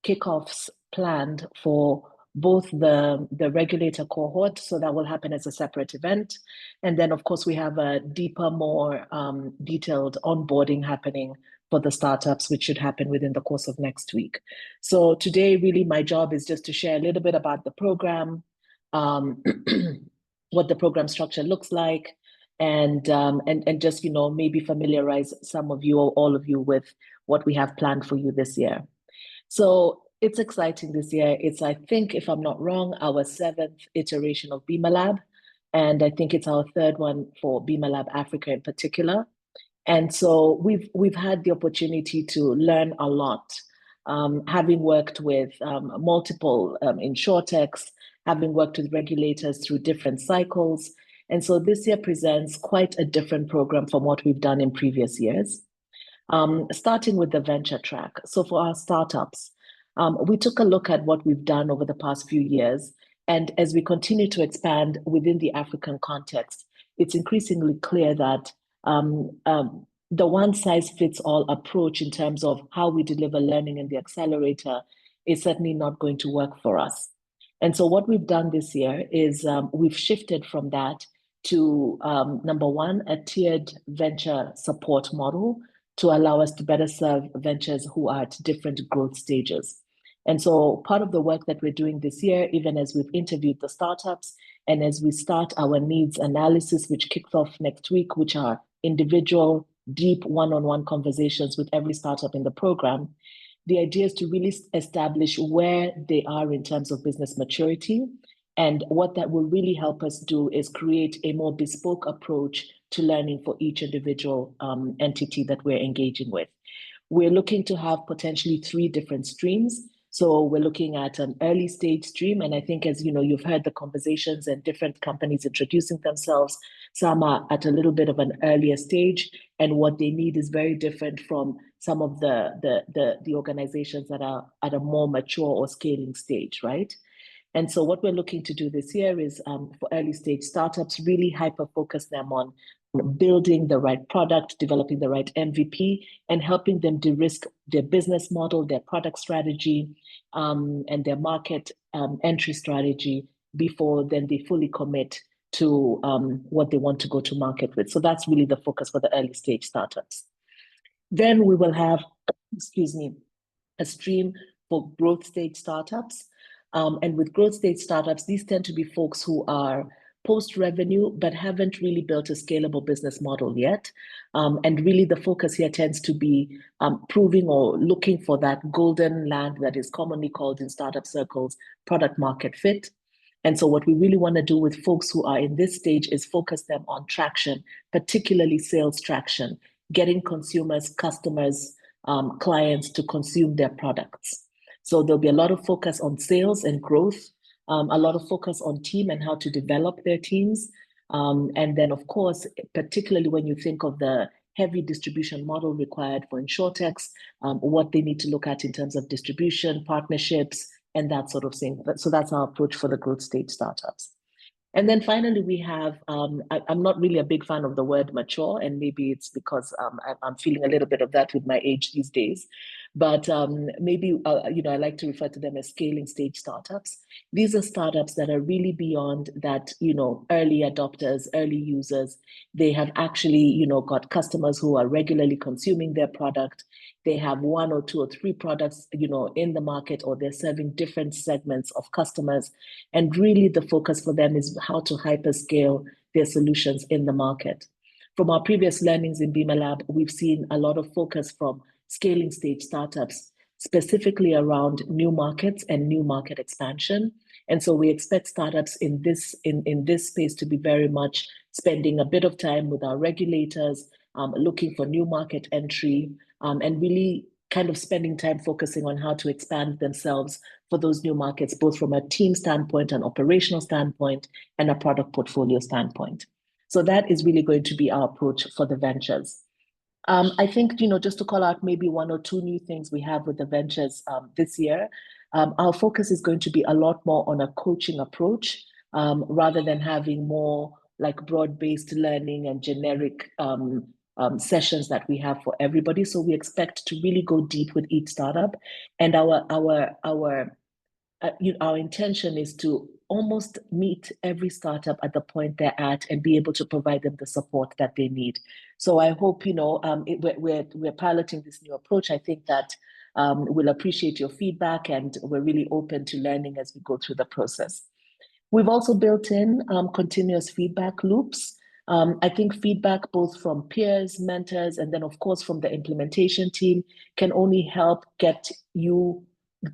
kickoffs planned for both the regulator cohort, so that will happen as a separate event. And then, of course, we have a deeper, more detailed onboarding happening for the startups, which should happen within the course of next week. So today, really, my job is just to share a little bit about the program, what the program structure looks like, and just, maybe familiarize some of you or all of you with what we have planned for you this year. So it's exciting this year. It's, I think, if I'm not wrong, our 7th iteration of BimaLab, and I think it's our 3rd one for BimaLab Africa in particular. And so we've had the opportunity to learn a lot, having worked with multiple Insurtechs, having worked with regulators through different cycles. And so this year presents quite a different program from what we've done in previous years. Starting with the venture track. So for our startups, we took a look at what we've done over the past few years. And as we continue to expand within the African context, it's increasingly clear that the one-size-fits-all approach in terms of how we deliver learning in the accelerator is certainly not going to work for us. And so what we've done this year is we've shifted from that to, number one, a tiered venture support model to allow us to better serve ventures who are at different growth stages. And so part of the work that we're doing this year, even as we've interviewed the startups and as we start our needs analysis, which kicks off next week, which are individual, deep one-on-one conversations with every startup in the program, the idea is to really establish where they are in terms of business maturity. And what that will really help us do is create a more bespoke approach to learning for each individual entity that we're engaging with. We're looking to have potentially 3 different streams. So we're looking at an early stage stream. And I think, as you know, you've heard the conversations and different companies introducing themselves. Some are at a little bit of an earlier stage, and what they need is very different from some of the organizations that are at a more mature or scaling stage, right? And so what we're looking to do this year is for early stage startups, really hyper-focus them on building the right product, developing the right MVP, and helping them de-risk their business model, their product strategy, and their market entry strategy before then they fully commit to what they want to go to market with. So that's really the focus for the early stage startups. Then we will have, a stream for growth stage startups. And with growth stage startups, these tend to be folks who are post-revenue, but haven't really built a scalable business model yet. And really the focus here tends to be proving or looking for that golden land that is commonly called in startup circles, product market fit. And so what we really want to do with folks who are in this stage is focus them on traction, particularly sales traction, getting consumers, customers, clients to consume their products. So there'll be a lot of focus on sales and growth, a lot of focus on team and how to develop their teams. And then, of course, particularly when you think of the heavy distribution model required for Insurtechs, what they need to look at in terms of distribution, partnerships, and that sort of thing. So that's our approach for the growth stage startups. And then finally, we have, I'm not really a big fan of the word mature, and maybe it's because I'm feeling a little bit of that with my age these days. but maybe, I like to refer to them as scaling stage startups. These are startups that are really beyond that, early adopters, early users. They have actually, got customers who are regularly consuming their product. They have 1 or 2 or 3 products, in the market, or they're serving different segments of customers. And really the focus for them is how to hyperscale their solutions in the market. From our previous learnings in BimaLab, we've seen a lot of focus from scaling stage startups, specifically around new markets and new market expansion. And so we expect startups in this space to be very much spending a bit of time with our regulators, looking for new market entry, and really kind of spending time focusing on how to expand themselves for those new markets, both from a team standpoint, an operational standpoint, and a product portfolio standpoint. So that is really going to be our approach for the ventures. I think, just to call out maybe 1 or 2 new things we have with the ventures this year, our focus is going to be a lot more on a coaching approach, rather than having more like broad-based learning and generic sessions that we have for everybody. So we expect to really go deep with each startup, and our intention is to almost meet every startup at the point they're at and be able to provide them the support that they need. So I hope, we're piloting this new approach. I think that we'll appreciate your feedback, and we're really open to learning as we go through the process. We've also built in continuous feedback loops. I think feedback both from peers, mentors, and then of course from the implementation team can only help get you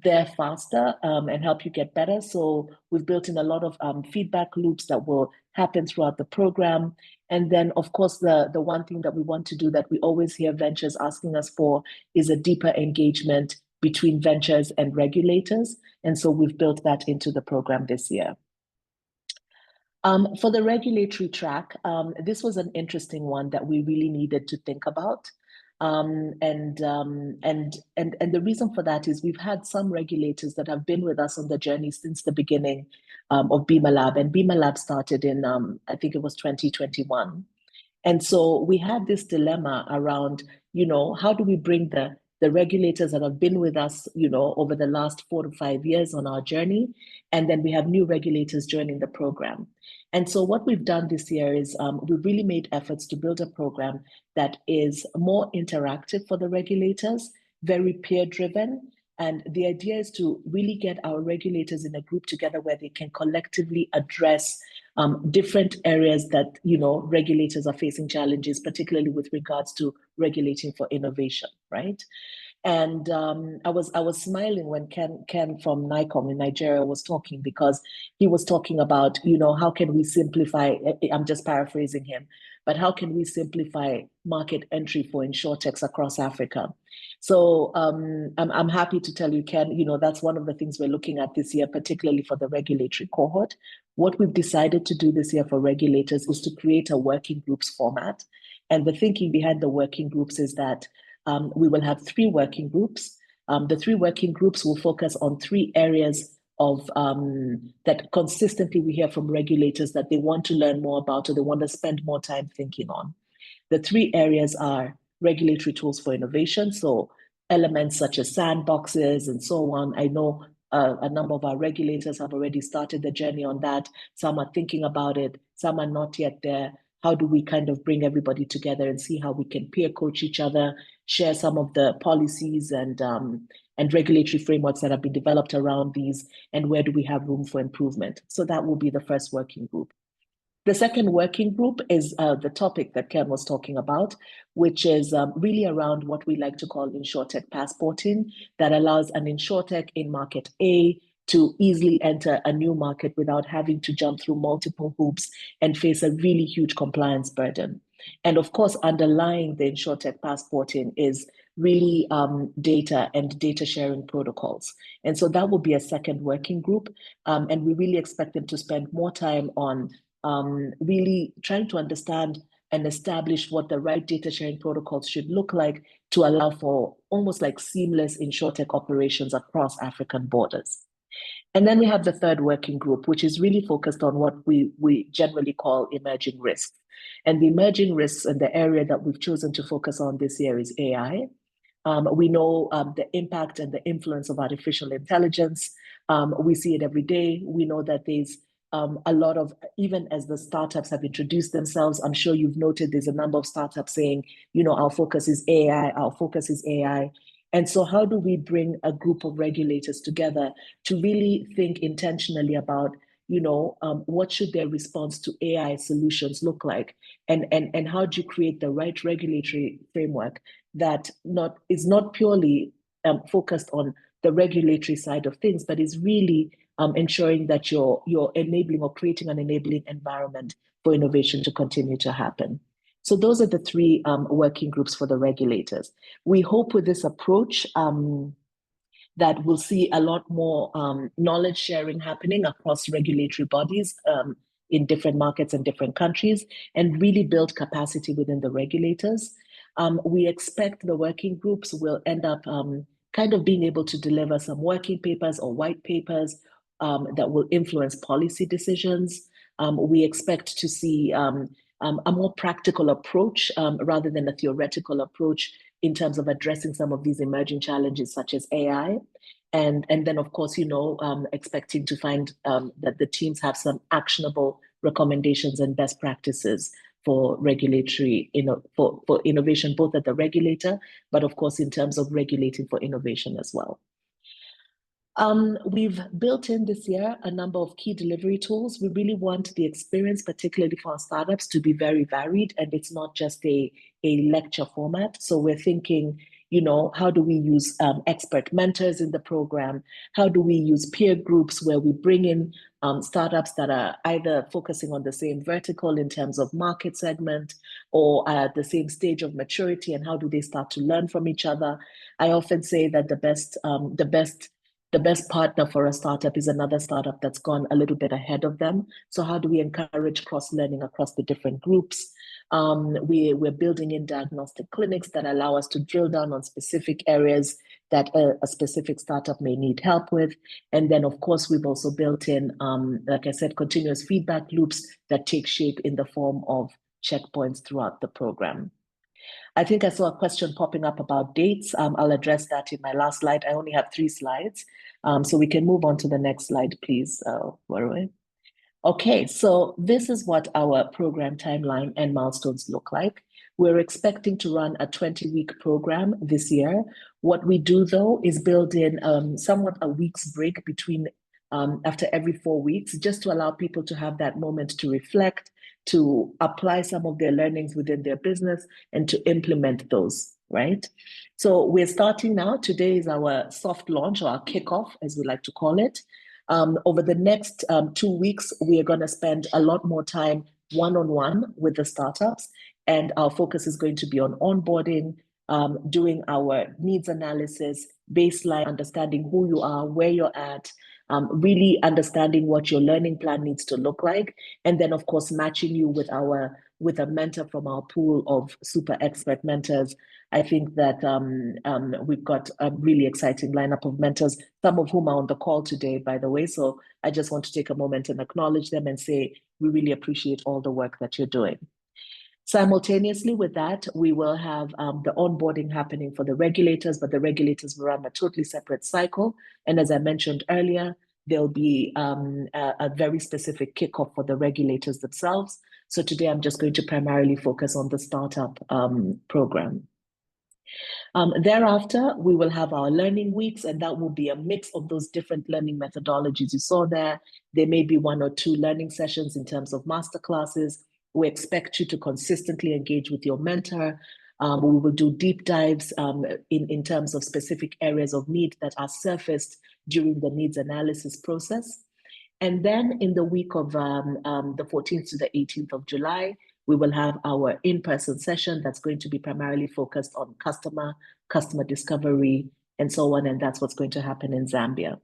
there faster and help you get better. So we've built in a lot of feedback loops that will happen throughout the program. And then of course, the one thing that we want to do that we always hear ventures asking us for is a deeper engagement between ventures and regulators. And so we've built that into the program this year. For the regulatory track, this was an interesting one that we really needed to think about. And the reason for that is we've had some regulators that have been with us on the journey since the beginning of BimaLab, and BimaLab started in, I think it was 2021. And so we had this dilemma around, how do we bring the regulators that have been with us, over the last 4 to 5 years on our journey, and then we have new regulators joining the program. And so what we've done this year is we've really made efforts to build a program that is more interactive for the regulators, very peer-driven. And the idea is to really get our regulators in a group together where they can collectively address different areas that, regulators are facing challenges, particularly with regards to regulating for innovation, right? And I was smiling when Ken from NICOM in Nigeria was talking, because he was talking about, how can we simplify, I'm just paraphrasing him, but how can we simplify market entry for Insurtechs across Africa? So I'm happy to tell you, Ken, that's one of the things we're looking at this year, particularly for the regulatory cohort. What we've decided to do this year for regulators is to create a working groups format. And the thinking behind the working groups is that we will have 3 working groups. The 3 working groups will focus on 3 areas of that consistently we hear from regulators that they want to learn more about, or they want to spend more time thinking on. The 3 areas are regulatory tools for innovation, so elements such as sandboxes and so on. I know a number of our regulators have already started the journey on that. Some are thinking about it, some are not yet there. How do we kind of bring everybody together and see how we can peer coach each other, share some of the policies and regulatory frameworks that have been developed around these, and where do we have room for improvement? So that will be the first working group. The second working group is the topic that Ken was talking about, which is really around what we like to call Insurtech passporting, that allows an Insurtech in market A to easily enter a new market without having to jump through multiple hoops and face a really huge compliance burden. And of course, underlying the Insurtech passporting is really data and data sharing protocols. And so that will be a second working group. And we really expect them to spend more time on really trying to understand and establish what the right data sharing protocols should look like to allow for almost like seamless Insurtech operations across African borders. And then we have the third working group, which is really focused on what we generally call emerging risks. And the emerging risks and the area that we've chosen to focus on this year is AI. We know the impact and the influence of artificial intelligence. We see it every day. We know that there's a lot of, even as the startups have introduced themselves, I'm sure you've noted there's a number of startups saying, you know, our focus is AI, our focus is AI. And so how do we bring a group of regulators together to really think intentionally about, you know, what should their response to AI solutions look like? And how do you create the right regulatory framework that is not purely focused on the regulatory side of things, but is really ensuring that you're enabling or creating an enabling environment for innovation to continue to happen. So those are the three working groups for the regulators. We hope with this approach that we'll see a lot more knowledge sharing happening across regulatory bodies in different markets and different countries, and really build capacity within the regulators. We expect the working groups will end up kind of being able to deliver some working papers or white papers that will influence policy decisions. We expect to see a more practical approach rather than a theoretical approach in terms of addressing some of these emerging challenges such as AI. And then, of course, you know, expecting to find that the teams have some actionable recommendations and best practices for regulatory, for innovation, both at the regulator, but of course, in terms of regulating for innovation as well. We've built in this year a number of key delivery tools. We really want the experience, particularly for our startups, to be very varied, and it's not just a lecture format. So we're thinking, you know, how do we use expert mentors in the program? How do we use peer groups where we bring in startups that are either focusing on the same vertical in terms of market segment or at the same stage of maturity, and how do they start to learn from each other? I often say that the best partner for a startup is another startup that's gone a little bit ahead of them. So how do we encourage cross-learning across the different groups? We're building in diagnostic clinics that allow us to drill down on specific areas that a specific startup may need help with. And then, of course, we've also built in, like I said, continuous feedback loops that take shape in the form of checkpoints throughout the program. I think I saw a question popping up about dates. I'll address that in my last slide. I only have 3 slides, so we can move on to the next slide, please, Warwe. Okay, so this is what our program timeline and milestones look like. We're expecting to run a 20-week program this year. What we do, though, is build in somewhat a week's break between after every 4 weeks, just to allow people to have that moment to reflect, to apply some of their learnings within their business, and to implement those, right? So we're starting now. Today is our soft launch, or our kickoff, as we like to call it. Over the next 2 weeks, we are going to spend a lot more time one-on-one with the startups, and our focus is going to be on onboarding, doing our needs analysis, baseline, understanding who you are, where you're at, really understanding what your learning plan needs to look like, and then, of course, matching you with a mentor from our pool of super expert mentors. I think that we've got a really exciting lineup of mentors, some of whom are on the call today, by the way. So I just want to take a moment and acknowledge them and say we really appreciate all the work that you're doing. Simultaneously with that, we will have the onboarding happening for the regulators, but the regulators will run a totally separate cycle. And as I mentioned earlier, there'll be a very specific kickoff for the regulators themselves. So today I'm just going to primarily focus on the startup program. Thereafter, we will have our learning weeks, and that will be a mix of those different learning methodologies you saw there. There may be 1 or 2 learning sessions in terms of masterclasses. We expect you to consistently engage with your mentor. We will do deep dives in terms of specific areas of need that are surfaced during the needs analysis process. And then in the week of the 14th to the 18th of July, we will have our in-person session that's going to be primarily focused on customer discovery, and so on. And that's what's going to happen in Zambia.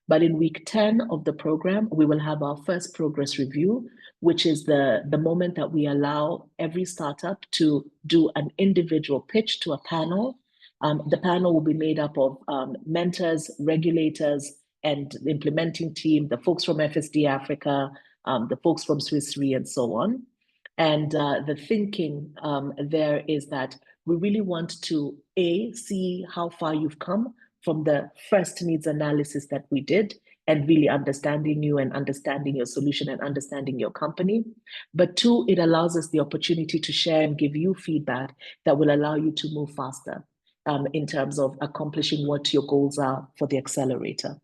But in week 10 of the program, we will have our first progress review, which is the moment that we allow every startup to do an individual pitch to a panel. The panel will be made up of mentors, regulators, and the implementing team, the folks from FSD Africa, the folks from Swiss Re, and so on. And the thinking there is that we really want to see how far you've come from the first needs analysis that we did, and really understanding you and understanding your solution and understanding your company. But two, it allows us the opportunity to share and give you feedback that will allow you to move faster in terms of accomplishing what your goals are for the accelerator.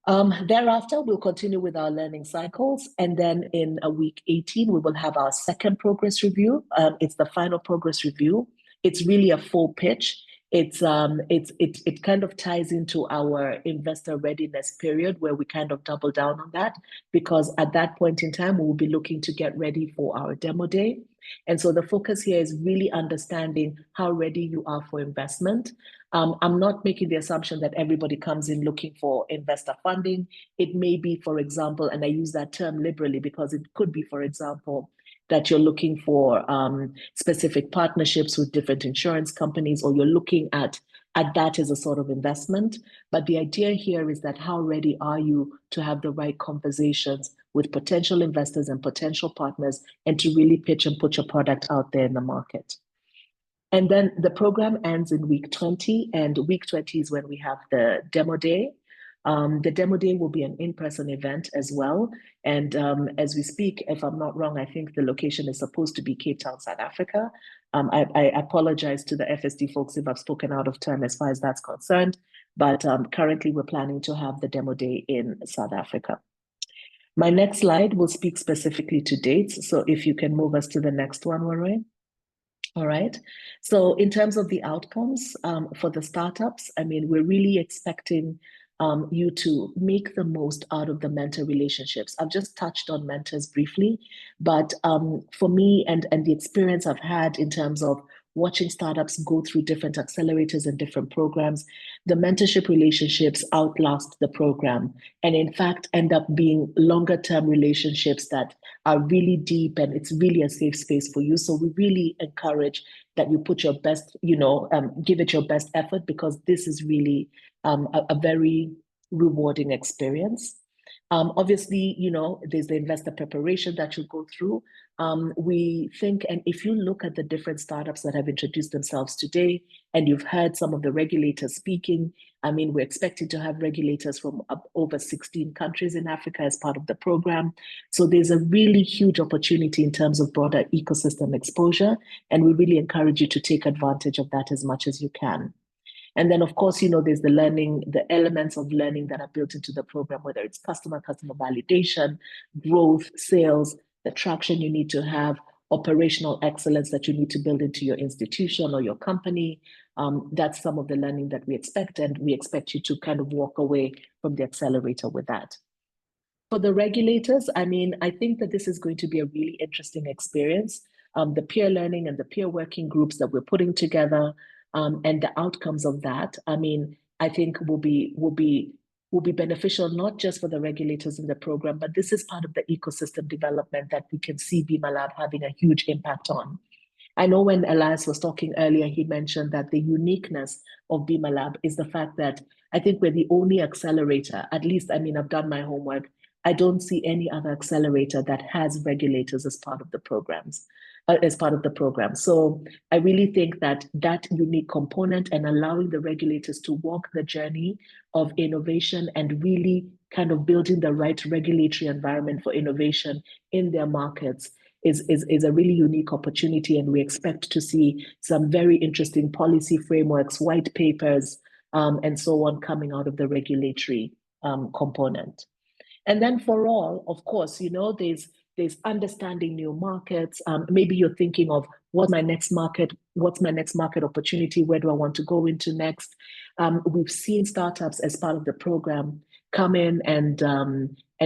Thereafter, we'll continue with our learning cycles. And then in week 18, we will have our second progress review. It's the final progress review. It's really a full pitch. It kind of ties into our investor readiness period, where we kind of double down on that, because at that point in time, we'll be looking to get ready for our demo day. And so the focus here is really understanding how ready you are for investment. I'm not making the assumption that everybody comes in looking for investor funding. It may be, for example, and I use that term liberally because it could be, for example, that you're looking for specific partnerships with different insurance companies, or you're looking at that as a sort of investment. But the idea here is that how ready are you to have the right conversations with potential investors and potential partners, and to really pitch and put your product out there in the market. And then the program ends in week 20, and week 20 is when we have the demo day. The demo day will be an in-person event as well. And as we speak, if I'm not wrong, I think the location is supposed to be Cape Town, South Africa. I apologize to the FSD folks if I've spoken out of turn as far as that's concerned, but currently we're planning to have the demo day in South Africa. My next slide will speak specifically to dates. So if you can move us to the next one, Warren. All right. So in terms of the outcomes for the startups, I mean, we're really expecting you to make the most out of the mentor relationships. I've just touched on mentors briefly, but for me and the experience I've had in terms of watching startups go through different accelerators and different programs, the mentorship relationships outlast the program, and in fact end up being longer term relationships that are really deep, and it's really a safe space for you. So we really encourage that you put your best, give it your best effort, because this is really a very rewarding experience. Obviously, there's the investor preparation that you go through. We think, and if you look at the different startups that have introduced themselves today, and you've heard some of the regulators speaking, I mean, we're expecting to have regulators from over 16 countries in Africa as part of the program. So there's a really huge opportunity in terms of broader ecosystem exposure, and we really encourage you to take advantage of that as much as you can. And then, of course, there's the learning, the elements of learning that are built into the program, whether it's customer validation, growth, sales, the traction you need to have, operational excellence that you need to build into your institution or your company. That's some of the learning that we expect, and we expect you to kind of walk away from the accelerator with that. For the regulators, I mean, I think that this is going to be a really interesting experience. The peer learning and the peer working groups that we're putting together, and the outcomes of that, I mean, I think will be beneficial, not just for the regulators in the program, but this is part of the ecosystem development that we can see BimaLab having a huge impact on. I know when Elias was talking earlier, he mentioned that the uniqueness of BimaLab is the fact that I think we're the only accelerator, at least, I mean, I've done my homework. I don't see any other accelerator that has regulators as part of the programs. So I really think that unique component and allowing the regulators to walk the journey of innovation and really kind of building the right regulatory environment for innovation in their markets is a really unique opportunity. And we expect to see some very interesting policy frameworks, white papers, and so on coming out of the regulatory component. And then for all, of course, there's understanding new markets. Maybe you're thinking of what's my next market opportunity? Where do I want to go into next? We've seen startups as part of the program come in and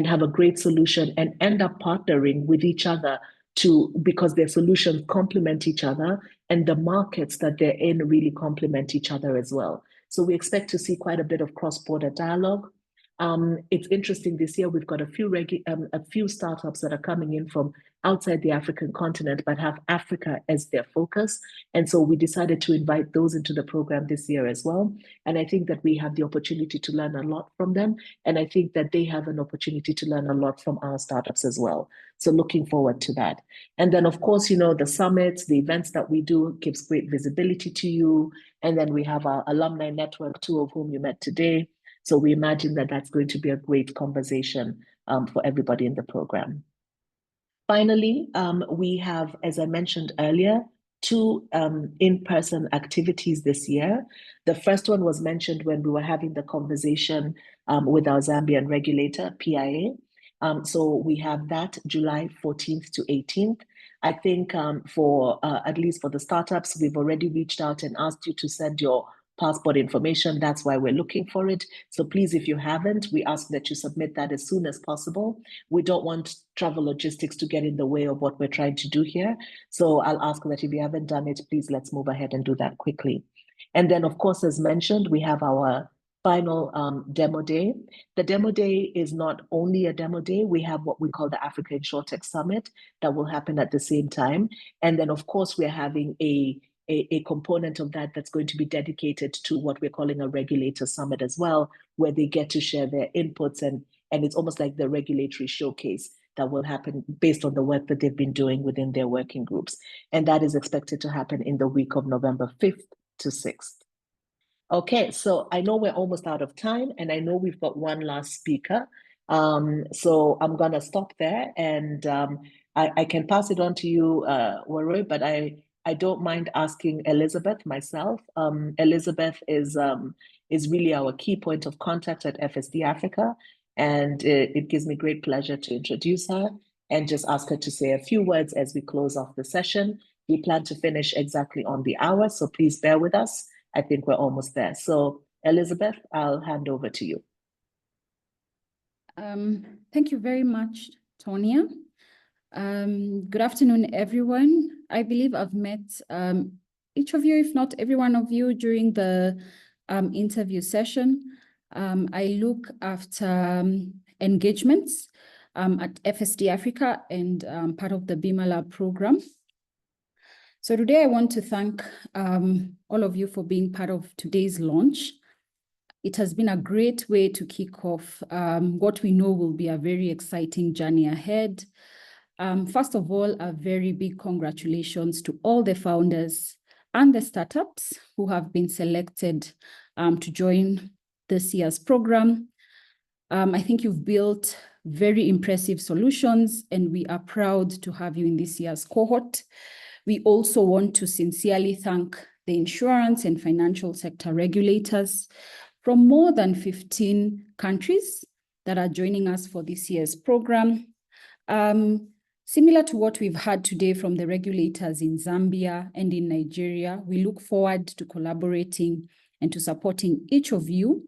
have a great solution and end up partnering with each other because their solutions complement each other, and the markets that they're in really complement each other as well. So we expect to see quite a bit of cross-border dialogue. It's interesting this year, we've got a few startups that are coming in from outside the African continent, but have Africa as their focus. And so we decided to invite those into the program this year as well. And I think that we have the opportunity to learn a lot from them. And I think that they have an opportunity to learn a lot from our startups as well. So looking forward to that. And then, of course, you know, the summits, the events that we do gives great visibility to you. And then we have our alumni network, two of whom you met today. So we imagine that that's going to be a great conversation for everybody in the program. Finally, we have, as I mentioned earlier, two in-person activities this year. The first one was mentioned when we were having the conversation with our Zambian regulator, PIA. So we have that July 14th to 18th. I think for at least for the startups, we've already reached out and asked you to send your passport information. That's why we're looking for it. So please, if you haven't, we ask that you submit that as soon as possible. We don't want travel logistics to get in the way of what we're trying to do here. So I'll ask that if you haven't done it, please let's move ahead and do that quickly. And then, of course, as mentioned, we have our final demo day. The demo day is not only a demo day, we have what we call the Africa Insurtech Summit that will happen at the same time. And then, of course, we're having a component of that that's going to be dedicated to what we're calling a regulator summit as well, where they get to share their inputs, and it's almost like the regulatory showcase that will happen based on the work that they've been doing within their working groups. And that is expected to happen in the week of November 5th to 6th. Okay, so I know we're almost out of time, and I know we've got one last speaker. So I'm gonna stop there, and I can pass it on to you, Warui, but I don't mind asking Elizabeth myself. Elizabeth is really our key point of contact at FSD Africa, and it gives me great pleasure to introduce her and just ask her to say a few words as we close off the session. We plan to finish exactly on the hour, so please bear with us. I think we're almost there. So Elizabeth, I'll hand over to you. Thank you very much, Tonia. Good afternoon, everyone. I believe I've met each of you, if not every one of you, during the interview session. I look after engagements at FSD Africa and part of the BimaLab program. So today I want to thank all of you for being part of today's launch. It has been a great way to kick off what we know will be a very exciting journey ahead. First of all, a very big congratulations to all the founders and the startups who have been selected to join this year's program. I think you've built very impressive solutions, and we are proud to have you in this year's cohort. We also want to sincerely thank the insurance and financial sector regulators from more than 15 countries that are joining us for this year's program. Similar to what we've heard today from the regulators in Zambia and in Nigeria, we look forward to collaborating and to supporting each of you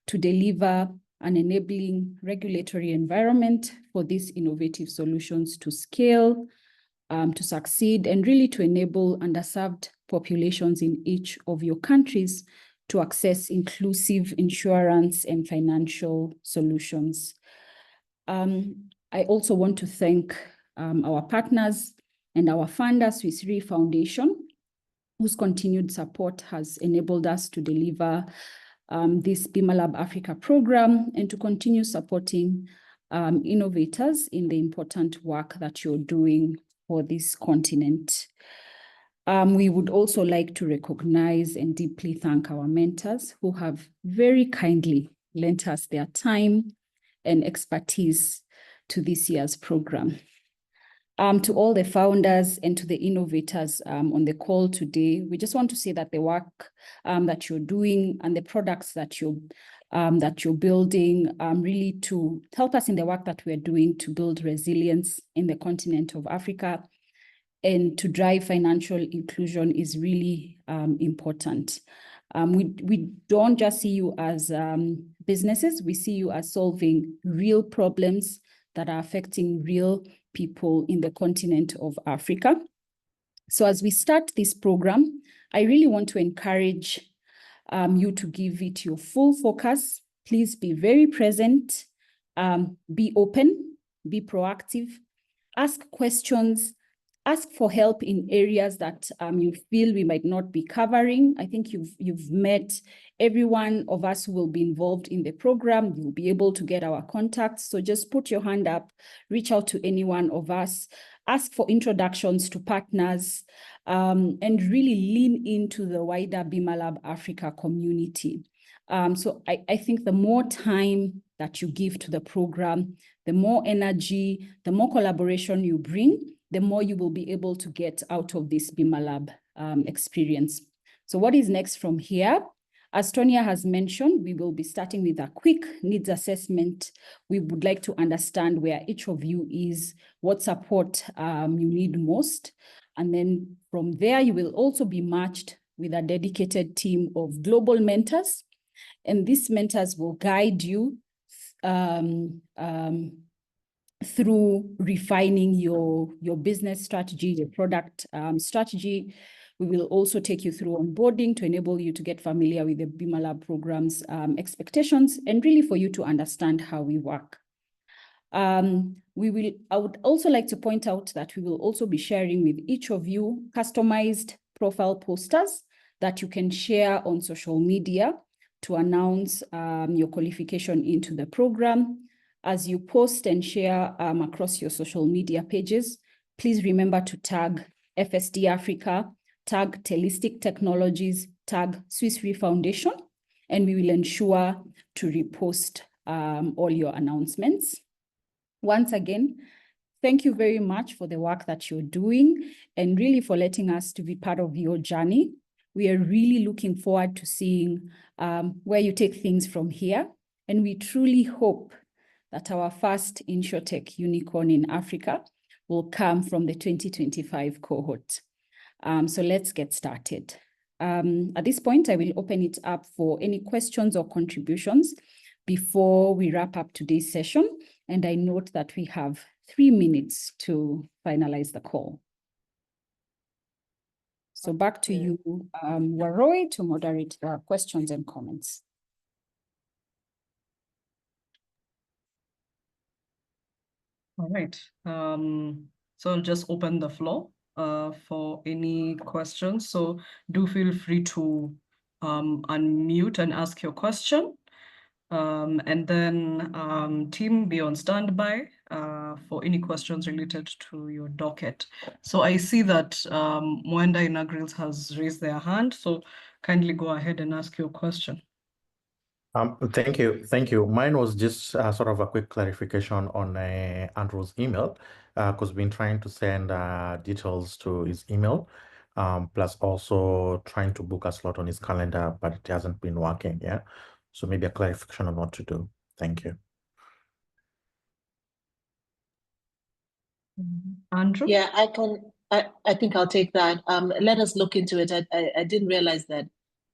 to deliver an enabling regulatory environment for these innovative solutions to scale, to succeed, and really to enable underserved populations in each of your countries to access inclusive insurance and financial solutions. I also want to thank our partners and our funder, Swiss Re Foundation, whose continued support has enabled us to deliver this BimaLab Africa program and to continue supporting innovators in the important work that you're doing for this continent. We would also like to recognize and deeply thank our mentors who have very kindly lent us their time and expertise to this year's program. To all the founders and to the innovators on the call today, we just want to say that the work that you're doing and the products that you're building really to help us in the work that we're doing to build resilience in the continent of Africa and to drive financial inclusion is really important. We don't just see you as businesses, we see you as solving real problems that are affecting real people in the continent of Africa. So as we start this program, I really want to encourage you to give it your full focus Please be very present, be open, be proactive, ask questions, ask for help in areas that you feel we might not be covering. I think you've met every one of us who will be involved in the program. You'll be able to get our contacts. So just put your hand up, reach out to any one of us, ask for introductions to partners, and really lean into the wider BimaLab Africa community. So I think the more time that you give to the program, the more energy, the more collaboration you bring, the more you will be able to get out of this BimaLab experience. So what is next from here? As Tonia has mentioned, we will be starting with a quick needs assessment. We would like to understand where each of you is, what support you need most. And then from there, you will also be matched with a dedicated team of global mentors. And these mentors will guide you through refining your business strategy, your product strategy. We will also take you through onboarding to enable you to get familiar with the BimaLab program's expectations and really for you to understand how we work. I would also like to point out that we will also be sharing with each of you customized profile posters that you can share on social media to announce your qualification into the program. As you post and share across your social media pages, please remember to tag FSD Africa, tag Telistic Technologies, tag Swiss Re Foundation, and we will ensure to repost all your announcements. Once again, thank you very much for the work that you're doing and really for letting us to be part of your journey. We are really looking forward to seeing where you take things from here. And we truly hope that our first Insurtech unicorn in Africa will come from the 2025 cohort. So let's get started. At this point, I will open it up for any questions or contributions before we wrap up today's session. And I note that we have 3 minutes to finalize the call. So back to you, Waroi, to moderate the questions and comments. All right. So I'll just open the floor for any questions. So do feel free to unmute and ask your question. And then team, be on standby for any questions related to your docket. So I see that Mwenda Inagrils has raised their hand. So kindly go ahead and ask your question. Thank you. Mine was just sort of a quick clarification on Andrew's email, because we've been trying to send details to his email, plus also trying to book a slot on his calendar, but it hasn't been working. Yeah, so maybe a clarification on what to do. Thank you. Andrew? Yeah, I think I'll take that. Let us look into it. I didn't realize that.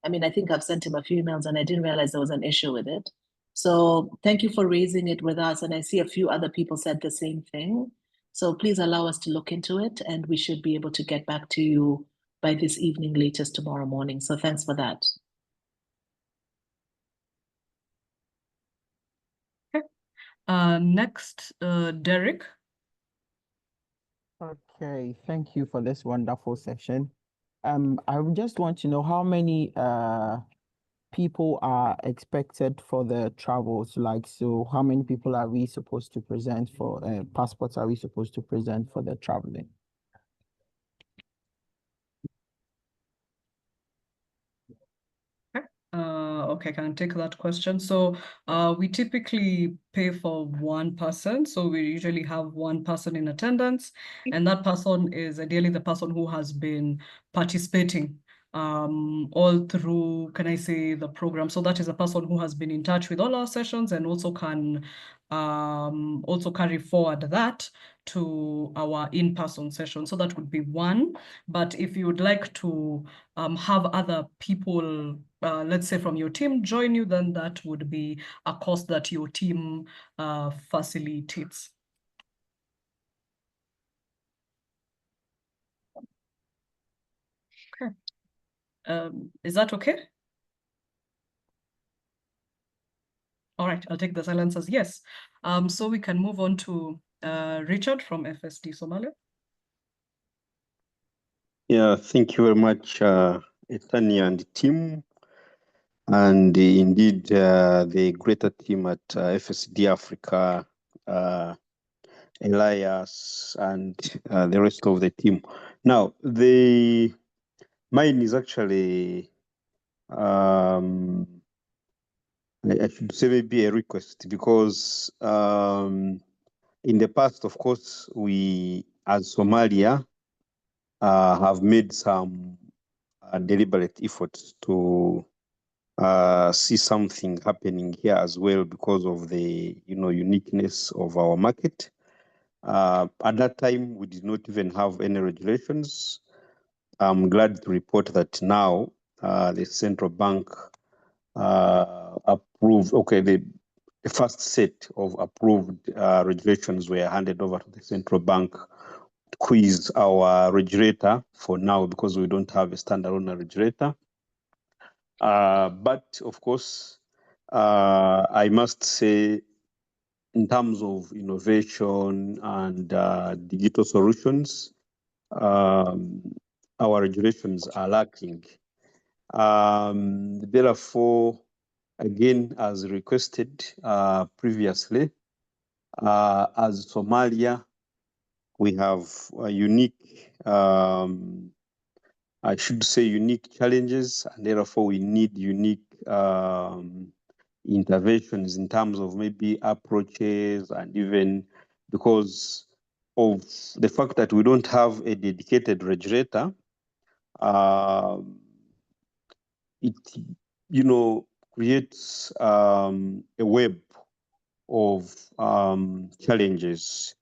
I mean, I think I've sent him a few emails and I didn't realize there was an issue with it. So thank you for raising it with us. And I see a few other people said the same thing. So please allow us to look into it and we should be able to get back to you by this evening, latest tomorrow morning. So thanks for that. Okay. Next, Derek. Okay, thank you for this wonderful session. I would just want to know how many people are expected for the travels, like, so how many people are we supposed to present for, passports are we supposed to present for the traveling? Okay, can I take that question? So we typically pay for one person. So we usually have one person in attendance, and that person is ideally the person who has been participating all through, can I say, the program. So that is a person who has been in touch with all our sessions and also can also carry forward that to our in-person session. So that would be one. But if you would like to have other people, let's say from your team, join you, then that would be a cost that your team facilitates. Okay. Is that okay? All right, I'll take the silence as yes. So we can move on to Richard from FSD Somalia. Yeah, thank you very much, Etania and the team, and indeed the greater team at FSD Africa, Elias, and the rest of the team. Now, mine is actually, I should say maybe a request, because in the past, of course, we, as Somalia, have made some deliberate efforts to see something happening here as well because of the uniqueness of our market. At that time, we did not even have any regulations. I'm glad to report that now the central bank approved, the first set of approved regulations were handed over to the central bank, who is our regulator for now, because we don't have a standalone regulator. But of course, I must say, in terms of innovation and digital solutions, our regulations are lacking. Therefore, again, as requested previously, as Somalia, we have a unique, I should say, unique challenges, and therefore we need unique interventions in terms of maybe approaches, and even because of the fact that we don't have a dedicated regulator, it creates a web of challenges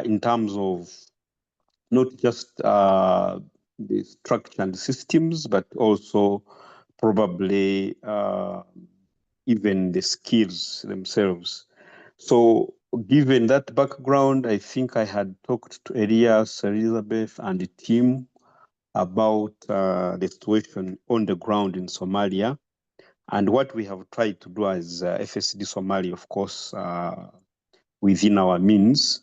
in terms of not just the structure and systems, but also probably even the skills themselves. So given that background, I think I had talked to Elias, Elizabeth, and the team about the situation on the ground in Somalia. And what we have tried to do as FSD Somalia, of course, within our means,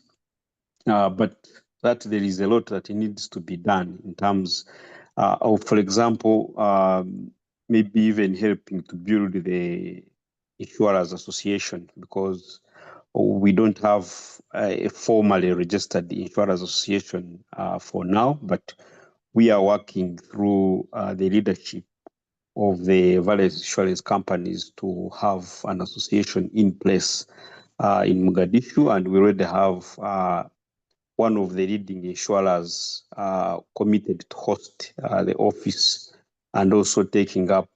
but that there is a lot that needs to be done in terms of, for example, maybe even helping to build the insurers association, because we don't have a formally registered insurers association for now, but we are working through the leadership of the various insurance companies to have an association in place in Mogadishu, and we already have one of the leading insurers committed to host the office, and also taking up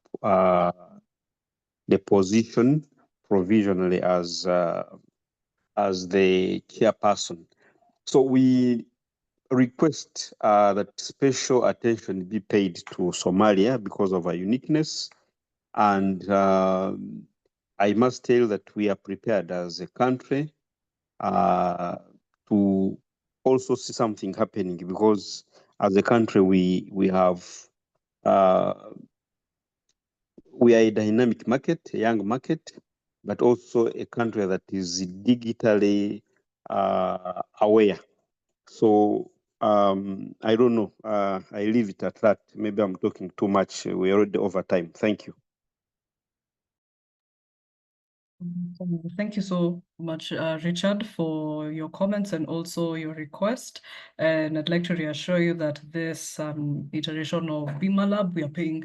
the position provisionally as the chairperson. So we request that special attention be paid to Somalia because of our uniqueness. And I must tell that we are prepared as a country to also see something happening, because as a country we have we are a dynamic market, a young market, but also a country that is digitally aware. So I don't know. I leave it at that. Maybe I'm talking too much. We're already over time. Thank you. Thank you so much, Richard, for your comments and also your request. And I'd like to reassure you that this iteration of BimaLab, we are paying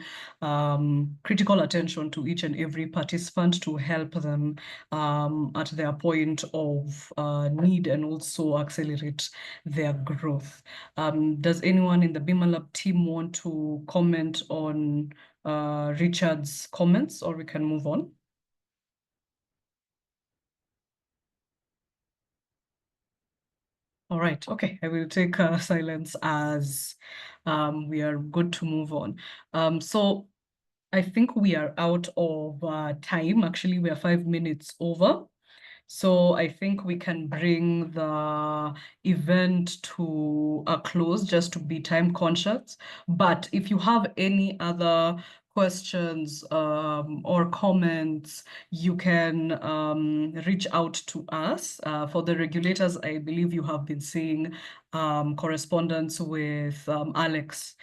critical attention to each and every participant to help them at their point of need and also accelerate their growth. Does anyone in the BimaLab team want to comment on Richard's comments, or we can move on? All right, okay, I will take silence as we are good to move on. So I think we are out of time. Actually, we are 5 minutes over. So I think we can bring the event to a close, just to be time conscious. But if you have any other questions or comments, you can reach out to us. For the regulators, I believe you have been seeing correspondence with Alex,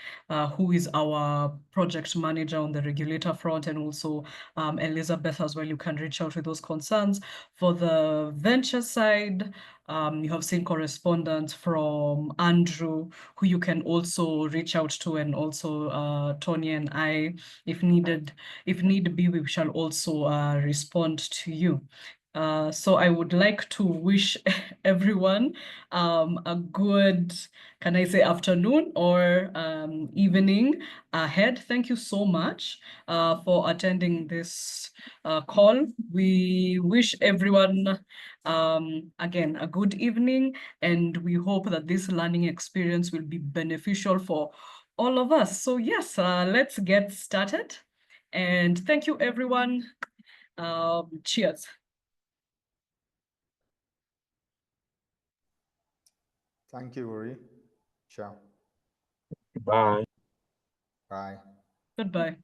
who is our project manager on the regulator front, and also Elizabeth as well. You can reach out with those concerns. For the venture side, you have seen correspondence from Andrew, who you can also reach out to, and also Tony and I, if need be, we shall also respond to you. So I would like to wish everyone a good, can I say, afternoon or evening ahead. Thank you so much for attending this call. We wish everyone, again, a good evening, and we hope that this learning experience will be beneficial for all of us. So yes, let's get started. And thank you, everyone. Cheers. Thank you, Uri. Ciao. Bye. Bye. Goodbye.